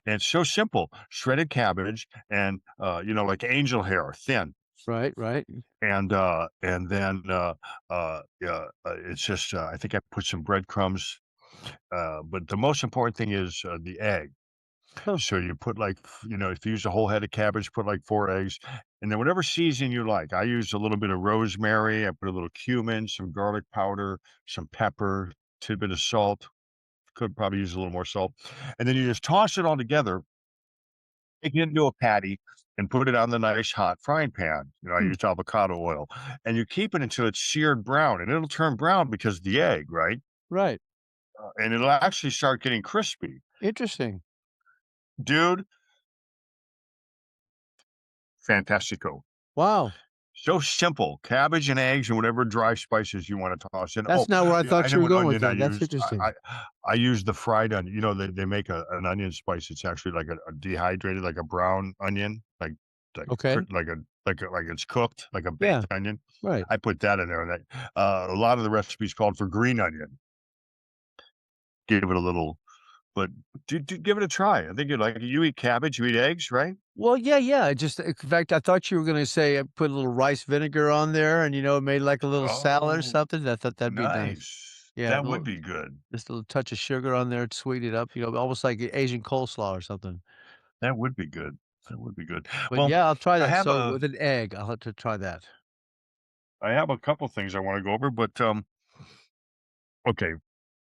and it's so simple: shredded cabbage and like angel hair, thin. Right, right. And then, yeah, it's just, I think I put some breadcrumbs, but the most important thing is, the egg. Huh. So you put, like, if you use a whole head of cabbage, put, like, 4 eggs, and then whatever seasoning you like. I use a little bit of rosemary, I put a little cumin, some garlic powder, some pepper, tidbit of salt, could probably use a little more salt, and then you just toss it all together, make it into a patty, and put it on the nice hot frying pan. I Hmm. used avocado oil, and you keep it until it's seared brown, and it'll turn brown because of the egg, right? Right. And it'll actually start getting crispy. Interesting. Dude, fantastico. Wow. So simple. Cabbage and eggs and whatever dry spices you wanna toss in. Oh, That's not where I yeah, I thought know you were what going with onion I that. That's used. interesting. I use the fried onion. They make an onion spice. It's actually like a dehydrated, like a brown onion, like Okay. like it's cooked, like a Yeah, baked onion. right. I put that in there, and a lot of the recipes called for green onion. Give it a little, but give it a try. I think you'd like it. You eat cabbage, you eat eggs, right? Well, yeah, yeah, just in fact, I thought you were gonna say, put a little rice vinegar on there and, made like a little salad or Oh, something. I thought that'd be nice. nice. Yeah, a That would little be good. just a little touch of sugar on there to sweeten it up, almost like Asian coleslaw or something. That would be good. That would be good. But Well, yeah, I'll try I that. have So a with an egg, I'll have to try that. I have a couple things I wanna go over, but, okay,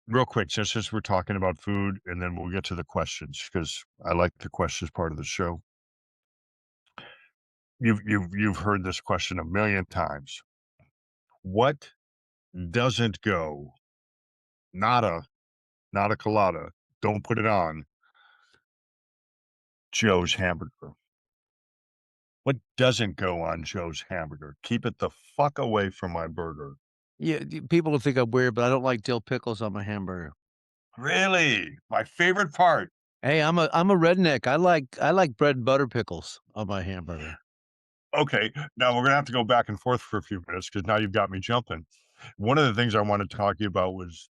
real quick, just since we're talking about food, and then we'll get to the questions because I like the questions part of the show. You've heard this question a million times. What doesn't go? Nada, nada colada, don't put it on Joe's hamburger. What doesn't go on Joe's hamburger? Keep it the fuck away from my burger. Yeah, people will think I'm weird, but I don't like dill pickles on my hamburger. Really? My favorite part. Hey, I'm a redneck. I like bread and butter pickles on my hamburger. Okay, now we're gonna have to go back and forth for a few minutes because now you've got me jumping. One of the things I wanted to talk to you about was,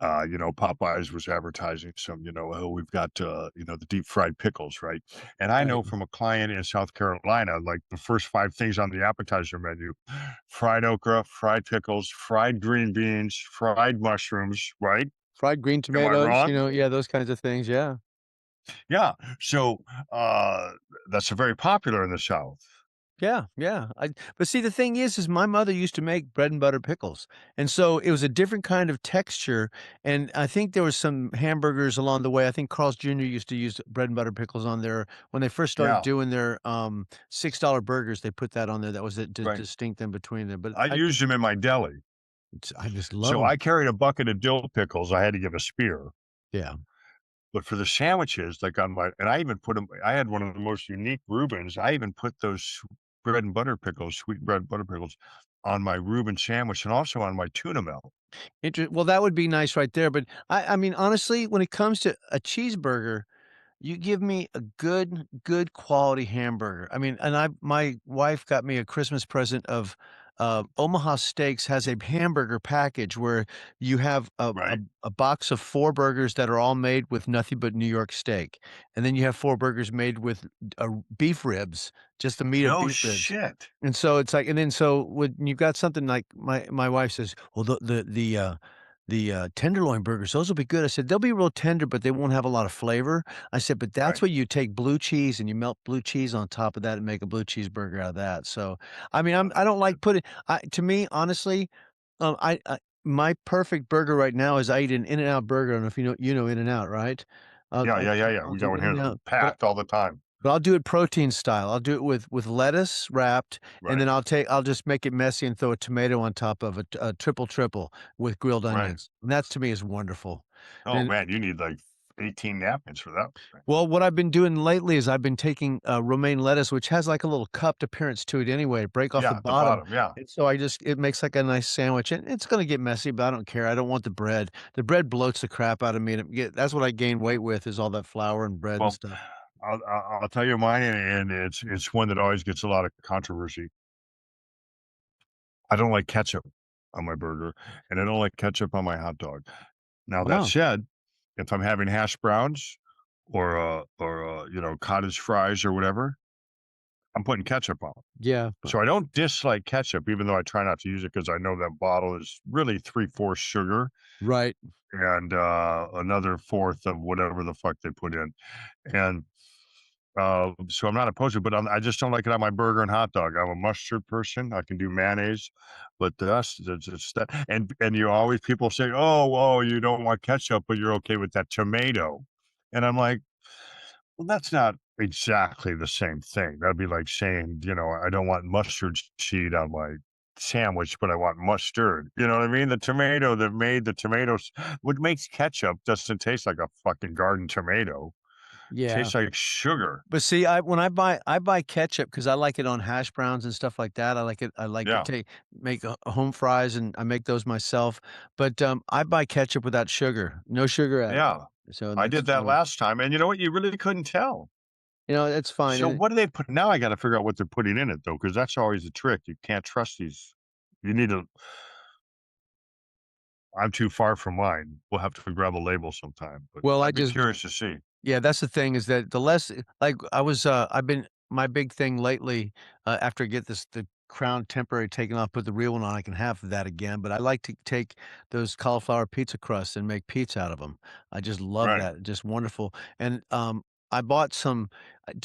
Popeyes was advertising some, "Oh, we've got, the deep fried pickles," right? And I Right. know from a client in South Carolina, like, the first 5 things on the appetizer menu, fried okra, fried pickles, fried green beans, fried mushrooms, right? Fried green Am I tomatoes, wrong? yeah, those kinds of things, yeah. Yeah, so, that's very popular in the South. Yeah, yeah. But see, the thing is my mother used to make bread and butter pickles, and so it was a different kind of texture, and I think there was some hamburgers along the way. I think Carl's Jr. used to use bread and butter pickles on there when they first started Yeah, doing their, $6 burgers, they put that on there. That was the right. distinct in between them, but I used them in my deli. I just love So them. I carried a bucket of dill pickles, I had to give a spear, Yeah. but for the sandwiches, like, and I even put them. I had one of the most unique Reubens, I even put those bread and butter pickles, sweet bread and butter pickles, on my Reuben sandwich and also on my tuna melt. Well, that would be nice right there, but I mean, honestly, when it comes to a cheeseburger, you give me a good quality hamburger. I mean, and my wife got me a Christmas present of, Omaha Steaks has a hamburger package where you have Right? a box of 4 burgers that are all made with nothing but New York steak, and then you have 4 burgers made with, beef ribs, just the meat of No beef ribs. shit. And so it's like and then so when you've got something like my wife says, "Well, tenderloin burgers, those will be good." I said, "They'll be real tender, but they won't have a lot of flavor." I said, "But that's Right? where you take blue cheese and you melt blue cheese on top of that and make a blue cheeseburger out of that." So, I mean, Oh, I that's don't like good. putting to me, honestly, my perfect burger right now is I eat an In-N-Out burger. I don't know if you know In-N-Out, right? Yeah, yeah, yeah, yeah. I'll We do got one here In-N-Out, packed all the time. but I'll do it protein style. I'll do it with lettuce wrapped, and Right? then I'll just make it messy and throw a tomato on top of it, a triple with grilled Right. onions, and that to me is wonderful. Oh And man, you need like 18 napkins for that thing. well, what I've been doing lately is I've been taking, romaine lettuce, which has like a little cupped appearance to it anyway, break off the Yeah, at the bottom, bottom. Yeah. and so it makes like a nice sandwich, and it's gonna get messy, but I don't care. I don't want the bread. The bread bloats the crap out of me, and that's what I gain weight with is all that flour and bread and Well, stuff. I'll tell you mine, and it's one that always gets a lot of controversy. I don't like ketchup on my burger, and I don't like ketchup on my hot dog. Now that Wow. said, if I'm having hash browns cottage fries or whatever, I'm putting ketchup on 'em. Yeah, So I don't dislike ketchup, even though I try not to use it because I know that bottle is really 3/4 sugar right. and, another fourth of whatever the fuck they put in, and, so I'm not opposed to it, but I just don't like it on my burger and hot dog. I'm a mustard person, I can do mayonnaise, but that's just that and you always people say, "Oh, you don't want ketchup, but you're okay with that tomato," and I'm like, "Well, that's not exactly the same thing." That'd be like saying, "I don't want mustard seed on my sandwich, but I want mustard." You know what I mean? The tomato that made the tomatoes what makes ketchup doesn't taste like a fucking garden tomato. Yeah. Tastes like sugar. But see, when I buy ketchup because I like it on hash browns and stuff like that. I like to Yeah. take make, home fries, and I make those myself, but, I buy ketchup without sugar, no sugar added. Yeah. So I that's did that fine. last time, and you know what? You really couldn't tell. That's fine, So what do they put now I gotta figure out what they're putting in it, though, because that's always the trick. You can't trust these. You need to I'm too far from mine. We'll have to grab a label sometime, but well, I I'd be just curious to see. yeah, that's the thing is that the less like, I've been my big thing lately, after I get the crown temporary taken off, put the real one on, I can have that again, but I like to take those cauliflower pizza crusts and make pizza out of them. I just love Right. that, just wonderful, and, I bought some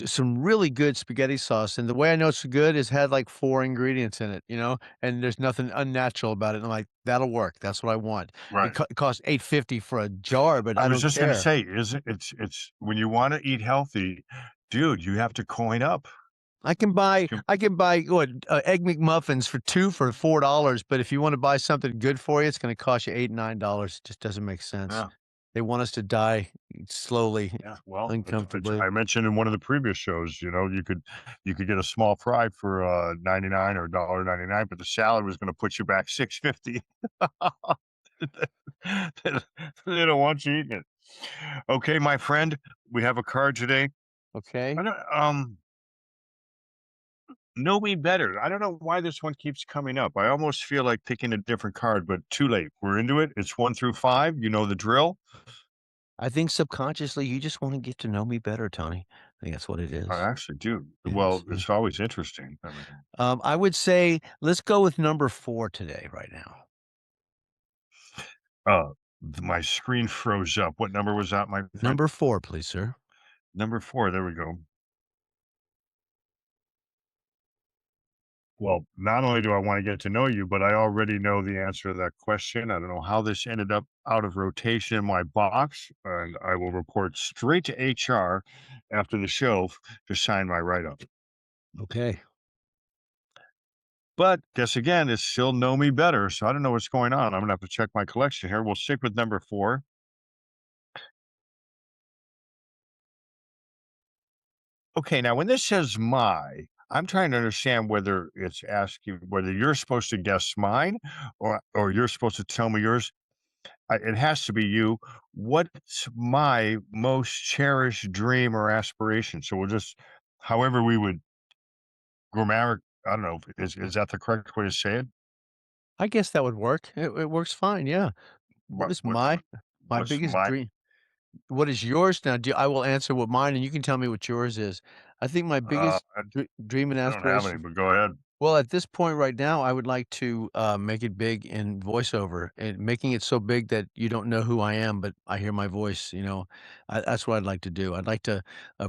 really good spaghetti sauce, and the way I know it's good is had, like, 4 ingredients in it, and there's nothing unnatural about it, and I'm like, "That'll work, that's what I want." Right. It costs $8.50 for a jar, but I I was don't just gonna care. say, is it it's when you wanna eat healthy, dude, you have to coin up. You I can buy, what, Egg McMuffins for 2 for $4, but if you wanna buy something good for you, it's gonna cost you $8, $9. It just doesn't make sense. Yeah, They want us to die slowly, yeah, well, it's uncomfortably. I mentioned in one of the previous shows, you could get a small fry for, 99 or $1.99, but the salad was gonna put you back 6.50. They don't want you eating it. Okay, my friend, we have a card today. I Okay. don't know me better. I don't know why this one keeps coming up. I almost feel like picking a different card, but too late. We're into it. It's 1 through 5. You know the drill. I think subconsciously, you just wanna get to know me better, Tony. I think that's what it I is. actually do. Yeah, Well, see? it's always interesting. I mean, I would say let's go with number 4 today, right now. uh, my screen froze up. What number was that, my friend? Number 4, please, sir. Number 4. There we go. Well, not only do I want to get to know you, but I already know the answer to that question. I don't know how this ended up out of rotation in my box, and I will report straight to HR after the show to sign my write up. Okay. But guess again, it's still know me better. So I don't know what's going on. I'm going to have to check my collection here. We'll stick with number 4. Okay. Now, when this says my, I'm trying to understand whether it's asking whether you're supposed to guess mine or you're supposed to tell me yours. It has to be you. What's my most cherished dream or aspiration? So we'll just however we would grammar I don't know, is that the correct way to say it? I guess that would work. It works fine, yeah. What is my What's biggest my dream? What is yours now? Do I will answer what mine, and you can tell me what yours is. I think my biggest I dream and don't have any, aspiration. but go ahead. Well, at this point right now, I would like to, make it big in voiceover and making it so big that you don't know who I am, but I hear my voice, you know? That's what I'd like to do. I'd like to,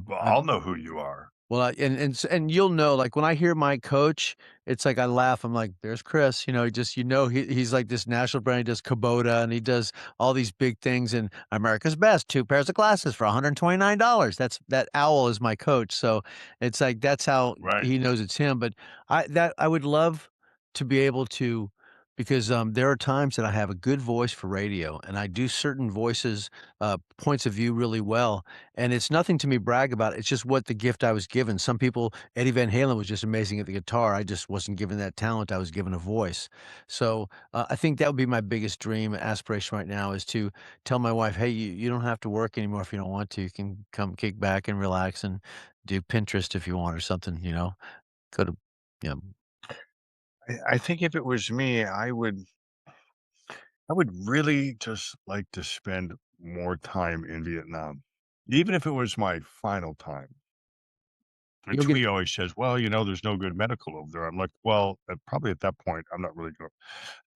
Well, I'd I'll know who you are. well, and you'll know, like, when I hear my coach, it's like I laugh, I'm like, "There's Chris," you know, just he's like this national brand, he does Kubota, and he does all these big things, and America's Best, 2 pairs of glasses for $129. That owl is my coach, so it's like that's how Right. he knows it's him, but I would love to be able to because, there are times that I have a good voice for radio, and I do certain voices, points of view really well, and it's nothing to me brag about, it's just what the gift I was given. Some people Eddie Van Halen was just amazing at the guitar, I just wasn't given that talent, I was given a voice. So, I think that would be my biggest dream, aspiration right now is to tell my wife, "Hey, you don't have to work anymore if you don't want to, you can come kick back and relax and do Pinterest if you want or something," you know? Go to yeah. I think if it was me, I would really just like to spend more time in Vietnam, even if it was my final time. And You'll get Twee always says, "Well, there's no good medical over there." I'm like, "Well, probably at that point, I'm not really going.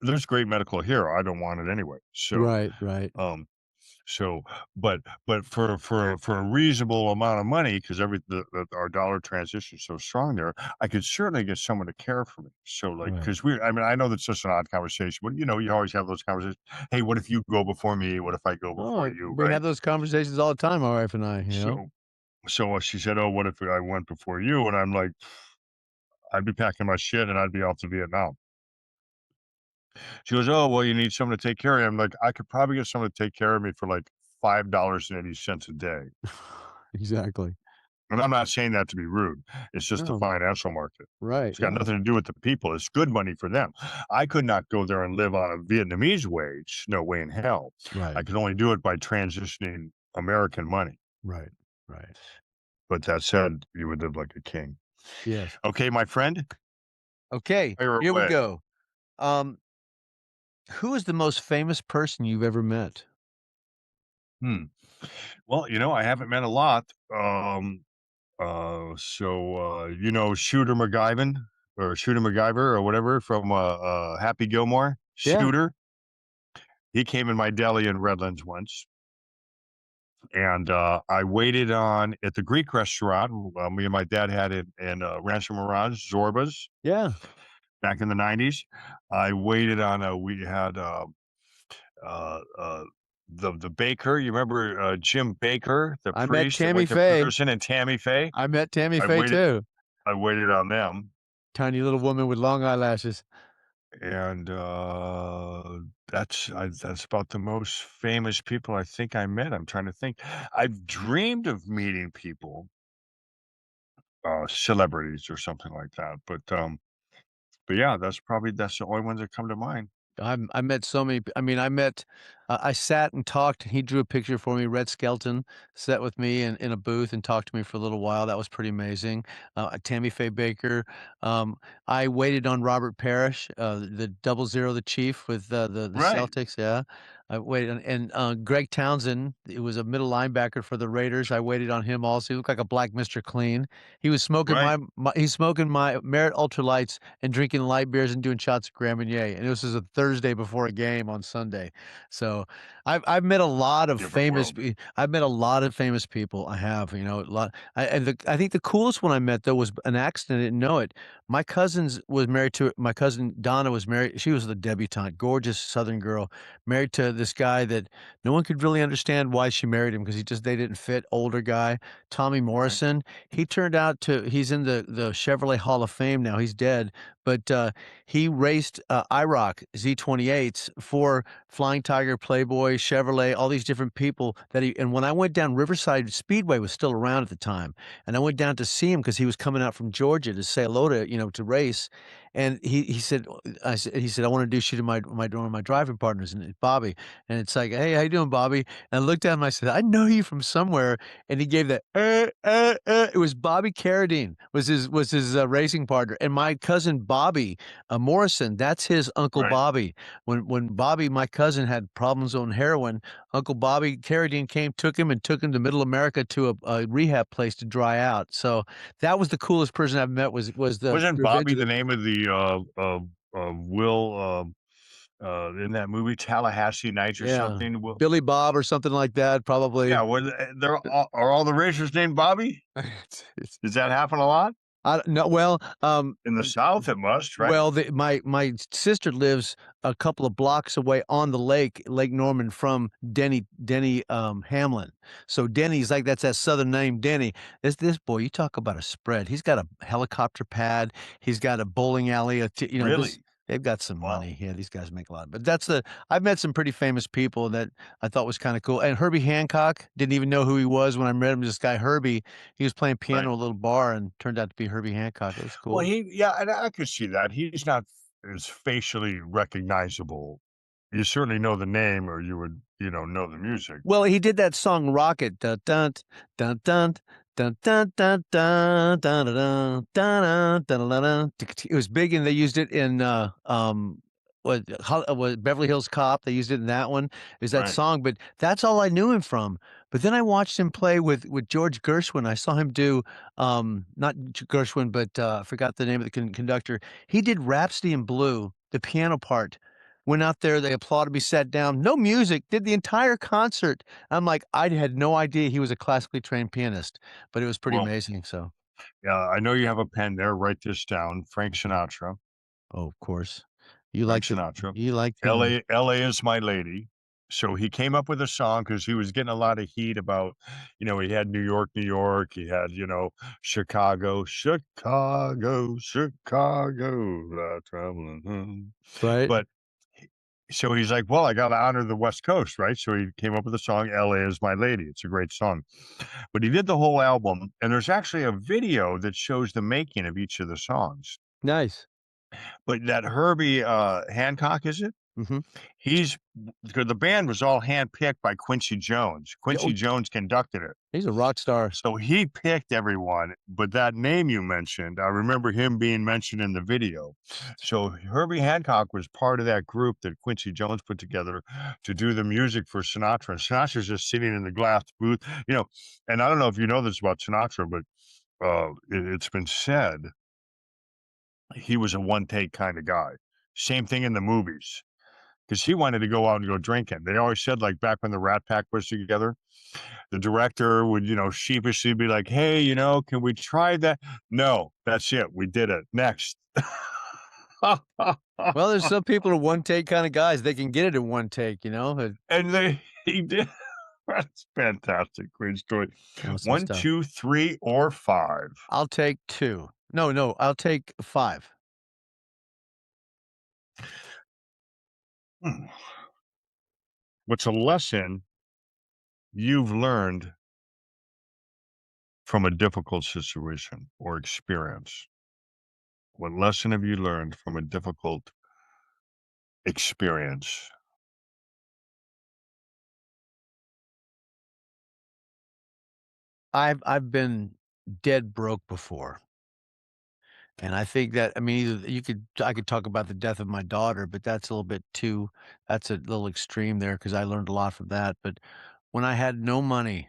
There's great medical here. I don't want it anyway." Right, right. Um, so, but for a reasonable amount of money, because our dollar transition is so strong there, I could certainly get someone to care for me. So, like, Right. because I mean, I know that's just an odd conversation, but you always have those conversations. Hey, what if you go before me? What if I go before Oh, you? we Right? have those conversations all the time, my wife and I, you know? So, she said, "Oh, what if I went before you?" And I'm like, I'd be packing my shit and I'd be off to Vietnam. She goes, "Oh, well, you need someone to take care of you." I'm like, "I could probably get someone to take care of me for like $5.80 a day." Exactly. And I'm not saying that to be rude. It's just the No. financial market. Right, It's got yeah. nothing to do with the people. It's good money for them. I could not go there and live on a Vietnamese wage. No way in hell. I Right, could only do it by transitioning American money. right, right. But that said, you would live like a king. Yes. Okay, my friend, Okay, fire here we away. go. Um, who is the most famous person you've ever met? Hmm. Well, I haven't met a lot. Shooter McGivern or Shooter MacGyver or whatever from Happy Gilmore. Yeah, Shooter, he came in my deli in Redlands once, and I waited on at the Greek restaurant. Me and my dad had it in Rancho Mirage, Zorba's, yeah. back in the '90s. I waited on. We had uh, uh, the baker. You remember Jim Baker, the I met priest that Tammy went to Faye. Pearson and Tammy Faye. I met Tammy I Faye waited. too. I waited on them. Tiny little woman with long eyelashes. And, that's about the most famous people I think I met. I'm trying to think. I've dreamed of meeting people, celebrities or something like that, but yeah, that's the only ones that come to mind. I met so many I mean, I sat and talked, he drew a picture for me, Red Skelton sat with me in a booth and talked to me for a little while, that was pretty amazing. Tammy Faye Baker, um, I waited on Robert Parrish, the double zero, the Chief with, the Right, Celtics, yeah. I waited on Greg Townsend, it was a middle linebacker for the Raiders, I waited on him also, he looked like a black Mr. Clean. He was smoking right. he's smoking my Merit Ultralights and drinking light beers and doing shots of Grand Marnier, and this was a Thursday before a game on Sunday. So, I've met a lot of Different famous world. pe I've met a lot of famous people, I have, you know, a lot I think the coolest one I met, though, was an accident, I didn't know it. My cousin Donna was married she was the debutante, gorgeous Southern girl, married to this guy that no one could really understand why she married him because they didn't fit, older guy, Tommy Right, Morrison. He's in the Chevrolet Hall of Fame now, he's dead, but, he raced, IROC Z28s for Flying Tiger, Playboy, Chevrolet, all these different people that he and when I went down Riverside Speedway was still around at the time, and I went down to see him because he was coming out from Georgia to say hello to, to race, and he said, he said, "I wanna introduce you to one of my driving partners, and it's Bobby." And it's like, "Hey, how you doing, Bobby?" And I looked at him, I said, "I know you from somewhere," and he gave that, It was Bobby Carradine was his racing partner, and my cousin Bobby, Morrison, that's his Uncle Right. Bobby. When Bobby, my cousin, had problems on heroin, Uncle Bobby Carradine came, took him to Middle America to a rehab place to dry out. So that was the coolest person I've met was the Wasn't Revenge Bobby of the the name of the, Will, in that movie Tallahassee Nights or Yeah, something? Will Billy Bob or something like that, probably. yeah, they're are all the racers named Bobby? It's Does that happen a lot? I don't know well, In the South, it must, right? well, my sister lives a couple of blocks away on the lake, Lake Norman, from Denny, Hamlin. So Denny's like that's that southern name, Denny. This boy, you talk about a spread. He's got a helicopter pad. He's got a bowling alley. This Really? they've got some Wow. money. Yeah, these guys make a lot. But I've met some pretty famous people that I thought was kind of cool. And Herbie Hancock, didn't even know who he was when I met him. This guy Herbie, he was playing Right. piano at a little bar and turned out to be Herbie Hancock. It was Well, cool. yeah, and I could see that. He's not as facially recognizable. You certainly know the name or you would, know the music. Well, he did that song Rocket, dun dun dun dun dun dun dun dun dun dun dun dun dun dun. It was big, and they used it in, what Beverly Hills Cop, they used it in that one, is that Right. song, but that's all I knew him from. But then I watched him play with George Gershwin. I saw him do, not Gershwin, but, I forgot the name of the conductor. He did Rhapsody in Blue, the piano part. Went out there, they applauded me, sat down, no music, did the entire concert. I'm like, I had no idea he was a classically trained pianist, but it was pretty Well, amazing, so yeah, I know you have a pen there. Write this down. Frank Sinatra. oh, of course. Frank Sinatra. You liked him. LA is my lady. So he came up with a song because he was getting a lot of heat about, he had New York, New York. He had, Chicago, Chicago, Chicago, traveling. Right? But he so he's like, "Well, I gotta honor the West Coast, right?" So he came up with the song "LA Is My Lady." It's a great song. But he did the whole album, and there's actually a video that shows the making of each of the songs. Nice. But that Herbie, Hancock, is it? Mhm. He's 'Cause the band was all handpicked by Quincy Jones. Yeah, Quincy oh, Jones conducted it. he's a rock star. So he picked everyone, but that name you mentioned, I remember him being mentioned in the video. So Herbie Hancock was part of that group that Quincy Jones put together to do the music for Sinatra. And Sinatra's just sitting in the glass booth, and I don't know if you know this about Sinatra, but it's been said he was a one take kind of guy. Same thing in the movies. Because he wanted to go out and go drinking. They always said, like, back when the Rat Pack was together, the director would, sheepishly be like, "Hey, can we try that?" "No, that's it. We did it. Next." Well, there's some people who are one take kinda guys, they can get it in one take, And he did. That's fantastic. Great story. awesome 1, stuff. 2, 3, or 5. I'll take 2. No, no, I'll take 5. Hmm. What's a lesson you've learned from a difficult situation or experience? What lesson have you learned from a difficult experience? I've been dead broke before. And I think that I mean, either I could talk about the death of my daughter, but that's a little bit too that's a little extreme there because I learned a lot from that, but when I had no money,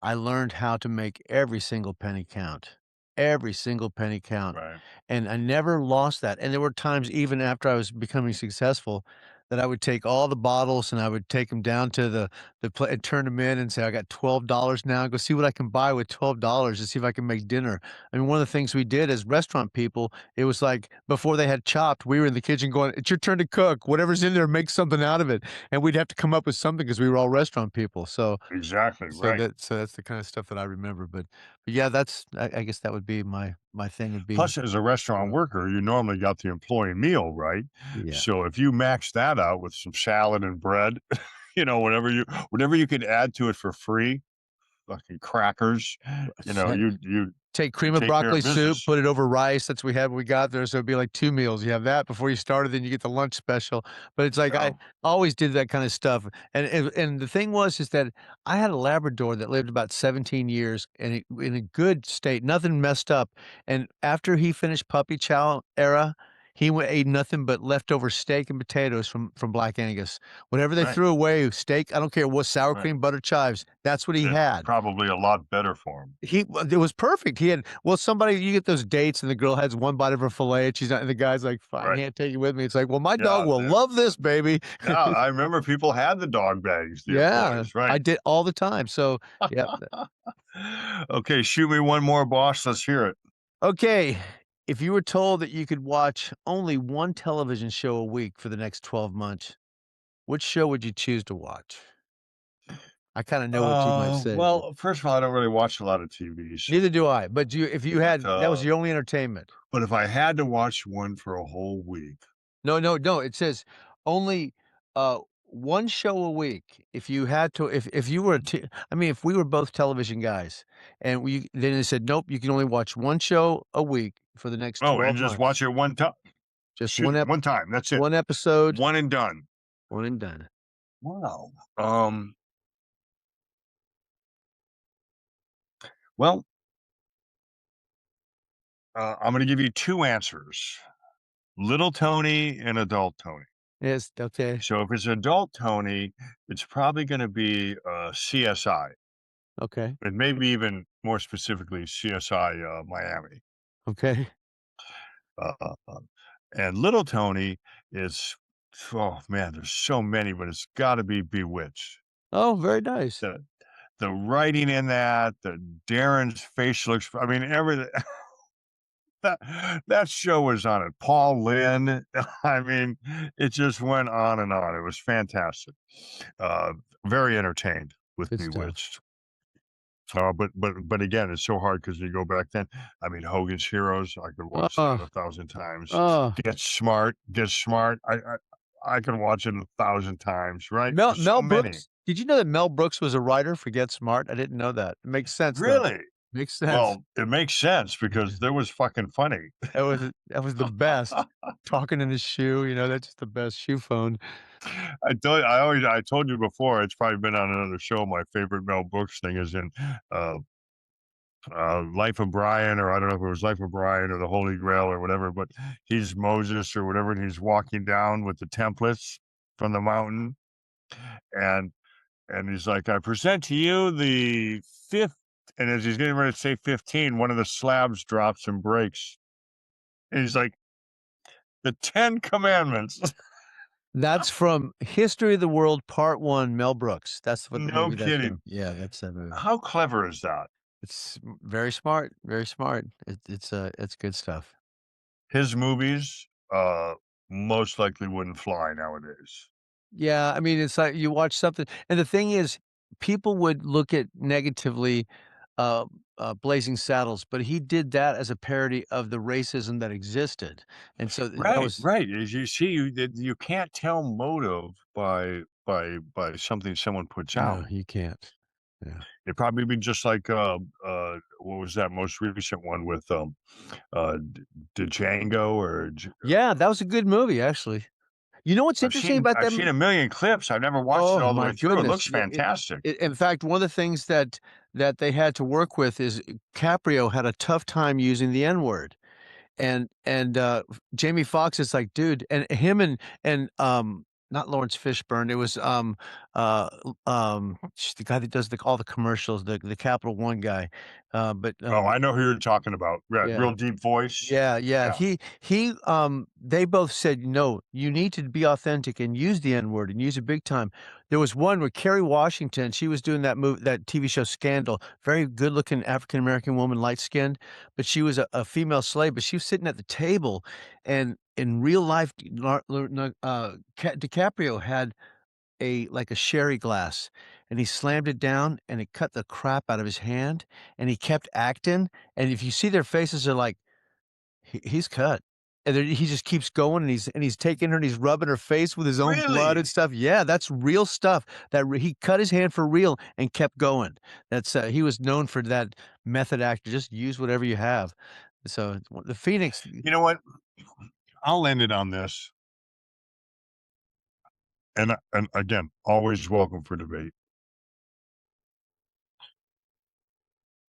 I learned how to make every single penny count. Every single penny count. Right. And I never lost that. And there were times even after I was becoming successful that I would take all the bottles and I would take them down to the pla and turn them in and say, "I got $12 now. Go see what I can buy with $12 to see if I can make dinner." I mean, one of the things we did as restaurant people, it was like before they had Chopped, we were in the kitchen going, "It's your turn to cook. Whatever's in there, make something out of it." And we'd have to come up with something because we were all restaurant people. Exactly, right. So that's the kinda stuff that I remember, but yeah, that's I guess that would be my thing would be Plus, as a restaurant worker, you normally got the employee meal, right? yeah. So if you max that out with some salad and bread, You know, whatever you could add to it for free, fucking crackers, you know, Take you cream of take care broccoli of soup, business. put it over rice, that's what we had when we got there, so it'd be like 2 meals. You have that before you started, then you get the lunch special, but it's like I Yeah, always did that kinda stuff, and the thing was is that I had a Labrador that lived about 17 years in a good state, nothing messed up, and after he finished puppy chow era, he ate nothing but leftover steak and potatoes from Black Angus. Whatever they right, threw away, steak, I don't care what, sour right. cream, butter chives, that's what he It's had. probably a lot better for him. It was perfect. He had somebody you get those dates and the girl has one bite of her filet and she's not and the guy's like, "Fine, I Right. can't take you with me." It's like, "Well, my dog Yeah, will yeah. love this, baby." Yeah, I remember people had the dog bags, the Yeah, employees, I right. did all the time. So, yep. Okay, shoot me one more, boss, let's hear it. Okay, if you were told that you could watch only one television show a week for the next 12 months, which show would you choose to watch? I kinda know what you might say, but Well, first of all, I don't really watch a lot of TVs, neither do I. But you if you but, had that was your only entertainment. if I had to watch one for a whole week. No, no, no, it says only, 1 show a week. If you had to if you were to I mean, if we were both television guys and we then it said, "Nope, you can only watch 1 show a week for the next Oh, and 12 just months. watch it one time. Just Shoot, one time, that's it. 1 episode, One and done. 1 and done." Wow. Well, I'm gonna give you 2 answers, Little Tony and Adult Tony. Yes, okay, So if it's Adult Tony, it's probably gonna be, CSI, okay, and maybe even more specifically, CSI, Miami. okay. Uh, uh, uh, and Little Tony is oh, man, there's so many, but it's gotta be Bewitched. Oh, very nice. The the writing in that, the Darren's facial exp I mean, everything that show was on it. Paul Lynde, I mean, it just went on and on. It was fantastic. Uh, Very entertained with Good stuff. Bewitched. But again, it's so hard because you go back then. I mean, Hogan's Heroes, I could watch that Oh, 1,000 times. oh. Get Smart, I can watch it 1,000 times, right? There's so Mel many. Brooks did you know that Mel Brooks was a writer for Get Smart? I didn't know that. It makes sense, though. Really? Makes sense. Well, it makes sense because that was fucking funny. That was the best. Talking in his shoe, that's just the best shoe phone. I told you before, it's probably been on another show, my favorite Mel Brooks thing is in, uh, Life of Brian, or I don't know if it was Life of Brian or The Holy Grail or whatever, but he's Moses or whatever, and he's walking down with the templates from the mountain, and he's like, "I present to you the 5th," and as he's getting ready to say 15, one of the slabs drops and breaks, and he's like, "The 10 Commandments." That's from History of the World Part 1, Mel Brooks. That's what the No movie that's kidding. from. Yeah, that's that movie. How clever is that? It's very smart, very smart. It's good stuff. His movies, most likely wouldn't fly nowadays. Yeah, I mean, it's like you watch something and the thing is, people would look at negatively, uh, Blazing Saddles, but he did that as a parody of the racism that existed, and so that Right, was right, as you see, you can't tell motive by something someone puts no, out. you can't. Yeah. It'd probably be just like, what was that most recent one with, Django or J Yeah, that was a good movie, actually. You know what's interesting about I've that seen mo a million clips, I've never watched it Oh all the my way through, it looks goodness. Yeah, fantastic. in fact, one of the things that they had to work with is Caprio had a tough time using the N word. And Jamie Foxx is like, "Dude," and him and not Lawrence Fishburne, it was, the guy that does all the commercials, the Capital One guy, but, Oh, I know who you're talking about. Yeah, yeah. real deep voice. Yeah, yeah, Yeah. they both said, "No, you need to be authentic and use the N word and use it big time." There was one where Kerry Washington, she was doing that TV show Scandal, very good-looking African American woman, light-skinned, but she was a female slave, but she was sitting at the table, and in real life, DiCaprio had like a sherry glass, and he slammed it down, and it cut the crap out of his hand, and he kept acting, and if you see their faces, they're like, he's cut. And then he just keeps going, and he's taking her, and he's rubbing her face with his own blood and Really? stuff. Yeah, that's real stuff. That re He cut his hand for real and kept going. He was known for that method actor, just use whatever you have. So, it's one the Phoenix. You know what? I'll end it on this, and again, always welcome for debate.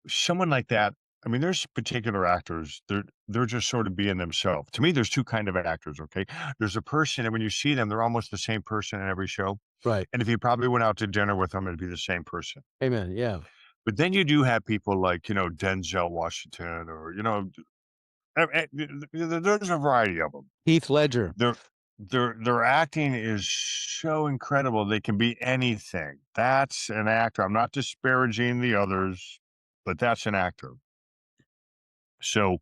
Someone like that, I mean, there's particular actors, they're just sort of being themselves. To me, there's 2 kind of actors, okay? There's a person and when you see them, they're almost the same person in every show, Right. and if you probably went out to dinner with them, it'd be the same person. Amen, yeah. But then you do have people like, Denzel Washington or, there's a variety of them. Heath Ledger. Their acting is so incredible, they can be anything. That's an actor. I'm not disparaging the others, but that's an actor. So,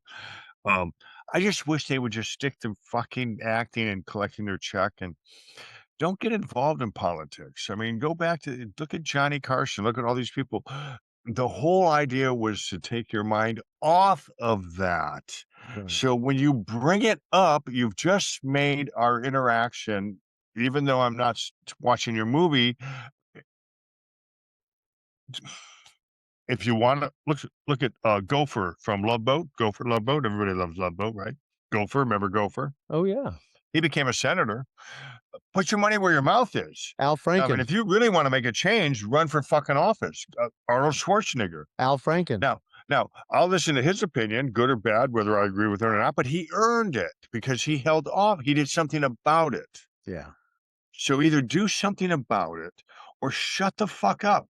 um, I just wish they would just stick to fucking acting and collecting their check and don't get involved in politics. I mean, go back to look at Johnny Carson, look at all these people. The whole idea was to take your mind off of that. Right. So when you bring it up, you've just made our interaction, even though I'm not watching your movie, if you want to look at Gopher from Love Boat, Gopher Love Boat. Everybody loves Love Boat, right? Gopher, remember Gopher? Oh, yeah. He became a senator. Put your money where your mouth is. Al I mean, Franken. if you really wanna make a change, run for fucking office. Arnold Schwarzenegger. Al Franken. Now, I'll listen to his opinion, good or bad, whether I agree with it or not, but he earned it because he held off. He did something about it. Yeah. So either do something about it or shut the fuck up.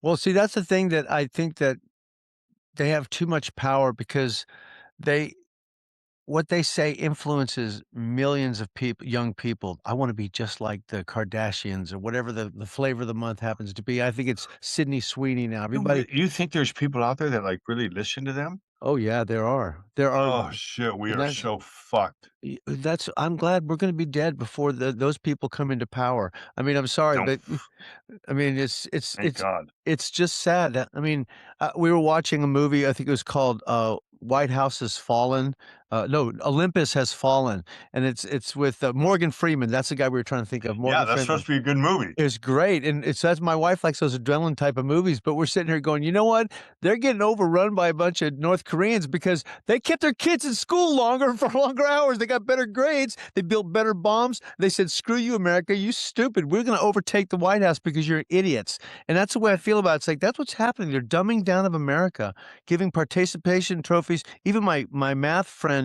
Well, see, that's the thing that I think that they have too much power because they what they say influences millions of people, young people. I wanna be just like the Kardashians or whatever the flavor of the month happens to be. I think it's Sydney Sweeney now. Everybody. You think there's people out there that, like, really listen to them? Oh, yeah, there are. There are, Oh, shit, we and are that's so fucked. that's I'm glad we're gonna be dead before those people come into power. I mean, I'm sorry, Don't but I mean, thank God. it's just sad that I mean, we were watching a movie, I think it was called, White House Has Fallen, no, Olympus Has Fallen, and it's with, Morgan Freeman. That's the guy we were trying to think of, Yeah, Morgan that's Freeman. supposed to be a good movie. It was great, and it's that's my wife likes those adrenaline type of movies, but we're sitting here going, "You know what? They're getting overrun by a bunch of North Koreans because they kept their kids in school longer for longer hours. They got better grades. They built better bombs. They said, 'Screw you, America, you stupid. We're gonna overtake the White House because you're idiots.'" And that's the way I feel about it. It's like, that's what's happening. They're dumbing down of America, giving participation trophies. Even my math friend,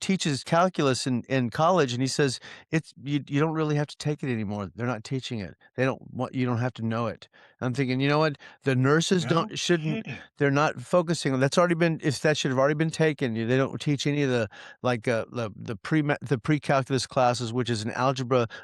teaches calculus in college, and he says, "It's you don't really have to take it anymore. They're not teaching it. They don't want you don't have to know it." I'm thinking, "You know what? The nurses No shouldn't kidding. they're not focusing on that's already been if that should have already been taken. They don't teach any of the like the pre-calculus classes, which is an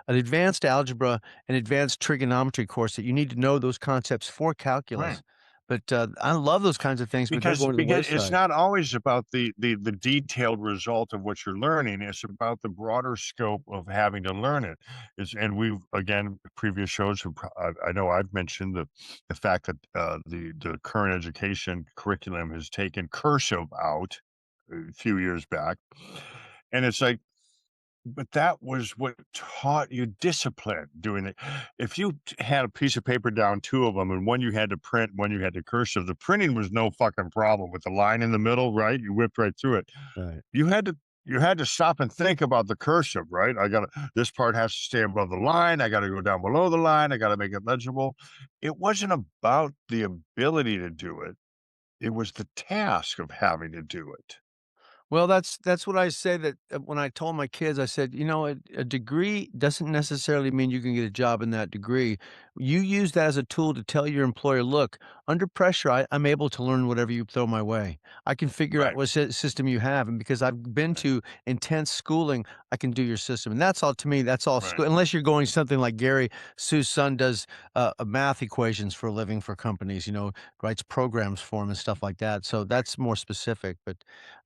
advanced algebra, and advanced trigonometry course that you need to know those concepts for Right. calculus. But I love those kinds of things, but they're Because going to the it's wayside. not always about the detailed result of what you're learning, it's about the broader scope of having to learn it. It's and we've again, previous shows have I know I've mentioned the fact that, the current education curriculum has taken cursive out a few years back, and it's like, but that was what taught you discipline doing it. If you had a piece of paper down, 2 of them, and one you had to print, one you had to cursive, the printing was no fucking problem with the line in the middle, right? You whipped right through it. Right. You had to you had to stop and think about the cursive, right? I gotta this part has to stay above the line, I gotta go down below the line, I gotta make it legible. It wasn't about the ability to do it, it was the task of having to do it. Well, that's what I say that when I told my kids, I said, you know, a degree doesn't necessarily mean you can get a job in that degree. You use that as a tool to tell your employer, look, under pressure, I'm able to learn whatever you throw my way. I can figure out Right, what system you have, and because I've been right, to intense schooling, I can do your system. And that's all to me. That's all right. school, unless you're going something like Gary Sue's son does math equations for a living for companies. Writes programs for them and stuff like that. So that's more specific. But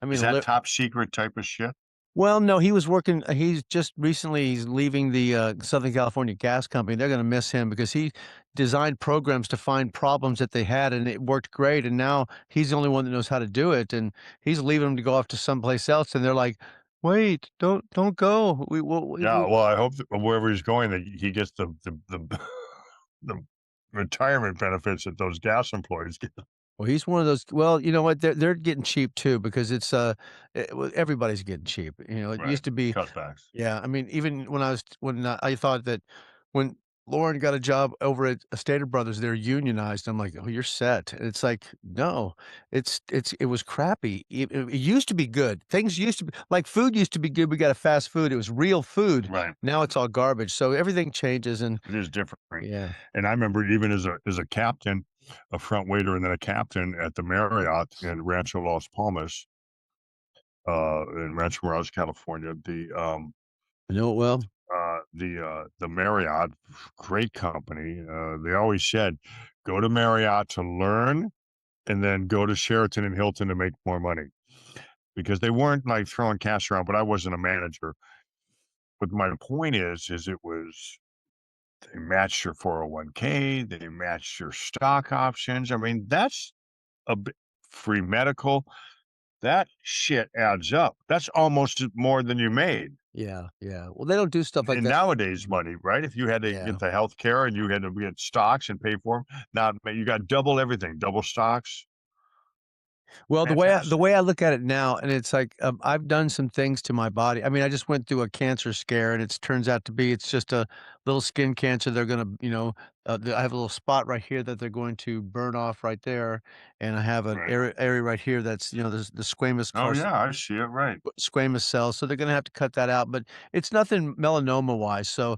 I Is mean, that top secret type of shit? well, no, he was working he's just recently he's leaving the, Southern California Gas Company. They're gonna miss him because he designed programs to find problems that they had, and it worked great, and now he's the only one that knows how to do it, and he's leaving them to go off to someplace else, and they're like, "Wait, don't go. Yeah, We" well, I hope that wherever he's going, that he gets the the retirement benefits that those gas employees get. Well, he's one of those well, you know what? They're getting cheap too because it's, well, everybody's getting cheap. You know, it Right, used to be cutbacks. yeah, I mean, even when I thought that when Lauren got a job over at Stater Brothers, they're unionized. I'm like, "Oh, you're set." And it's like, no, it was crappy. It used to be good. Things used to be like food used to be good. We got a fast food. It was real food. Right. Now it's all garbage. So everything changes and It is different. yeah. And I remember even as a captain, a front waiter, and then a captain at the Marriott in Rancho Las Palmas, in Rancho Mirage, California. You know it well? The Marriott, great company. They always said, "Go to Marriott to learn, and then go to Sheraton and Hilton to make more money." Because they weren't like throwing cash around, but I wasn't a manager. But my point is it was they matched your 401k, they matched your stock options. I mean, that's a b free medical. That shit adds up. That's almost more than you made Yeah, yeah. Well, they don't do stuff like in that. nowadays money, right? If you had to Yeah. get the health care and you had to get stocks and pay for them, now you got double everything, double stocks. Well, the Fantastic. way I look at it now, and it's like, I've done some things to my body. I mean, I just went through a cancer scare, and it turns out to be it's just a little skin cancer. They're gonna, I have a little spot right here that they're going to burn off right there, and I have an Right. area right here that's, the squamous Oh, carcinoma yeah, I see it, right. squamous cells, so they're gonna have to cut that out, but it's nothing melanoma-wise, so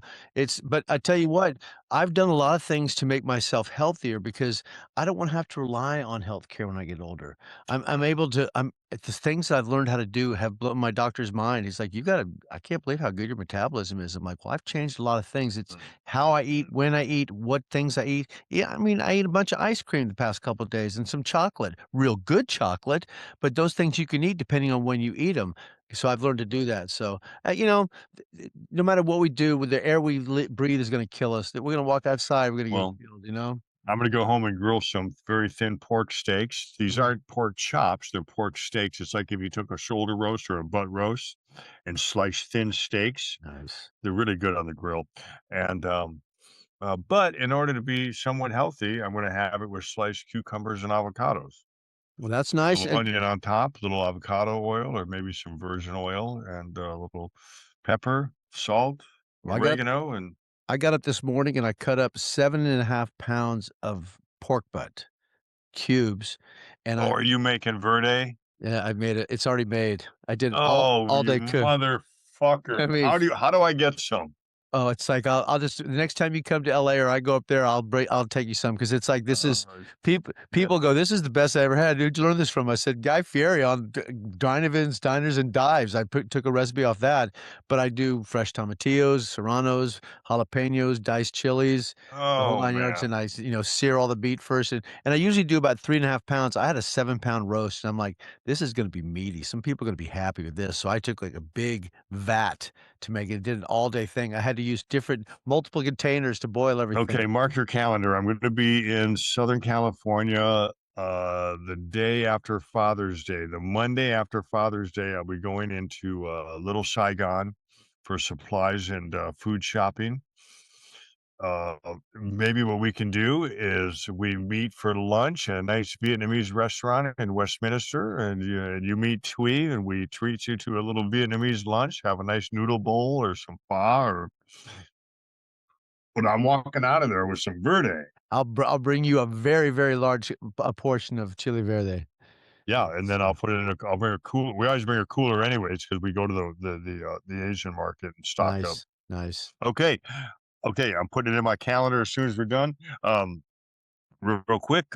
but I tell you what, I've done a lot of things to make myself healthier because I don't wanna have to rely on healthcare when I get older. I'm able to the things I've learned how to do have blown my doctor's mind. He's like, "You gotta I can't believe how good your metabolism is." I'm like, "Well, I've changed a lot of things. It's Mm, how I eat, mm. when I eat, what things I eat." Yeah, I mean, I ate a bunch of ice cream the past couple of days and some chocolate, real good chocolate, but those things you can eat depending on when you eat them. So I've learned to do that. So, no matter what we do, with the air we breathe is going to kill us. That we're going to walk outside, we're going to get Well, killed. You know. I'm gonna go home and grill some very thin pork steaks. These Mhm. aren't pork chops, they're pork steaks. It's like if you took a shoulder roast or a butt roast and sliced thin steaks. Nice. They're really good on the grill. And, but in order to be somewhat healthy, I'm gonna have it with sliced cucumbers and avocados. Well, that's nice. Little And onion on top, little avocado oil or maybe some virgin oil and a little pepper, salt, well, oregano, and I got up this morning and I cut up 7.5 pounds of pork butt cubes, and oh, are you making verde? I made it. It's already made. I did an Oh, all you day cook. motherfucker. I mean, How do I get some? oh, it's like I'll just the next time you come to LA or I go up there, I'll take you some because it's like this is Oh, shit. people go, "This is the best I ever had. Who'd you learn this from?" I said, "Guy Fieri on Diners, Diners and Dives." I took a recipe off that, but I do fresh tomatillos, serranos, jalapenos, diced chilies, the whole Oh, 9 yards, man. and sear all the meat first, and I usually do about 3.5 pounds. I had a 7 pound roast, and I'm like, "This is gonna be meaty. Some people are gonna be happy with this." So I took like a big vat to make it. Did an all day thing. I had to use different multiple containers to boil everything. Okay, mark your calendar. I'm gonna be in Southern California, the day after Father's Day. The Monday after Father's Day, I'll be going into, Little Saigon for supplies and, food shopping. Maybe what we can do is we meet for lunch at a nice Vietnamese restaurant in Westminster, and you meet Thuy, and we treat you to a little Vietnamese lunch, have a nice noodle bowl or some pho, or but I'm walking out of there with some verde. I'll bring you a very, very large a portion of chili verde. Yeah, and then So, I'll put it in a I'll bring a cooler. We always bring a cooler anyways because we go to the Asian market and stock up. nice, nice. Okay, okay, I'm putting it in my calendar as soon as we're done. Real quick,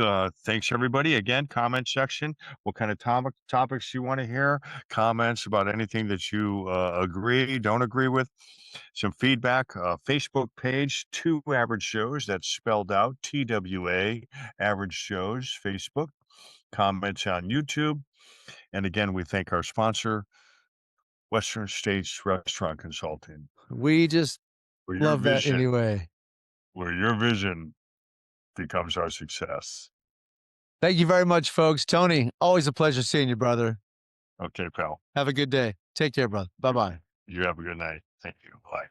thanks everybody. Again, comment section. What kind of topics you want to hear? Comments about anything that you agree, don't agree with. Some feedback. Facebook page, Two Average Shows. That's spelled out TWA Average Shows. Facebook. Comments on YouTube. And again, we thank our sponsor, Western States Restaurant Consulting, We just for your love that vision, anyway. where your vision becomes our success. Thank you very much, folks. Tony, always a pleasure seeing you, brother. Okay, pal. Have a good day. Take care, brother. Bye-bye. You have a good night. Thank you. Bye.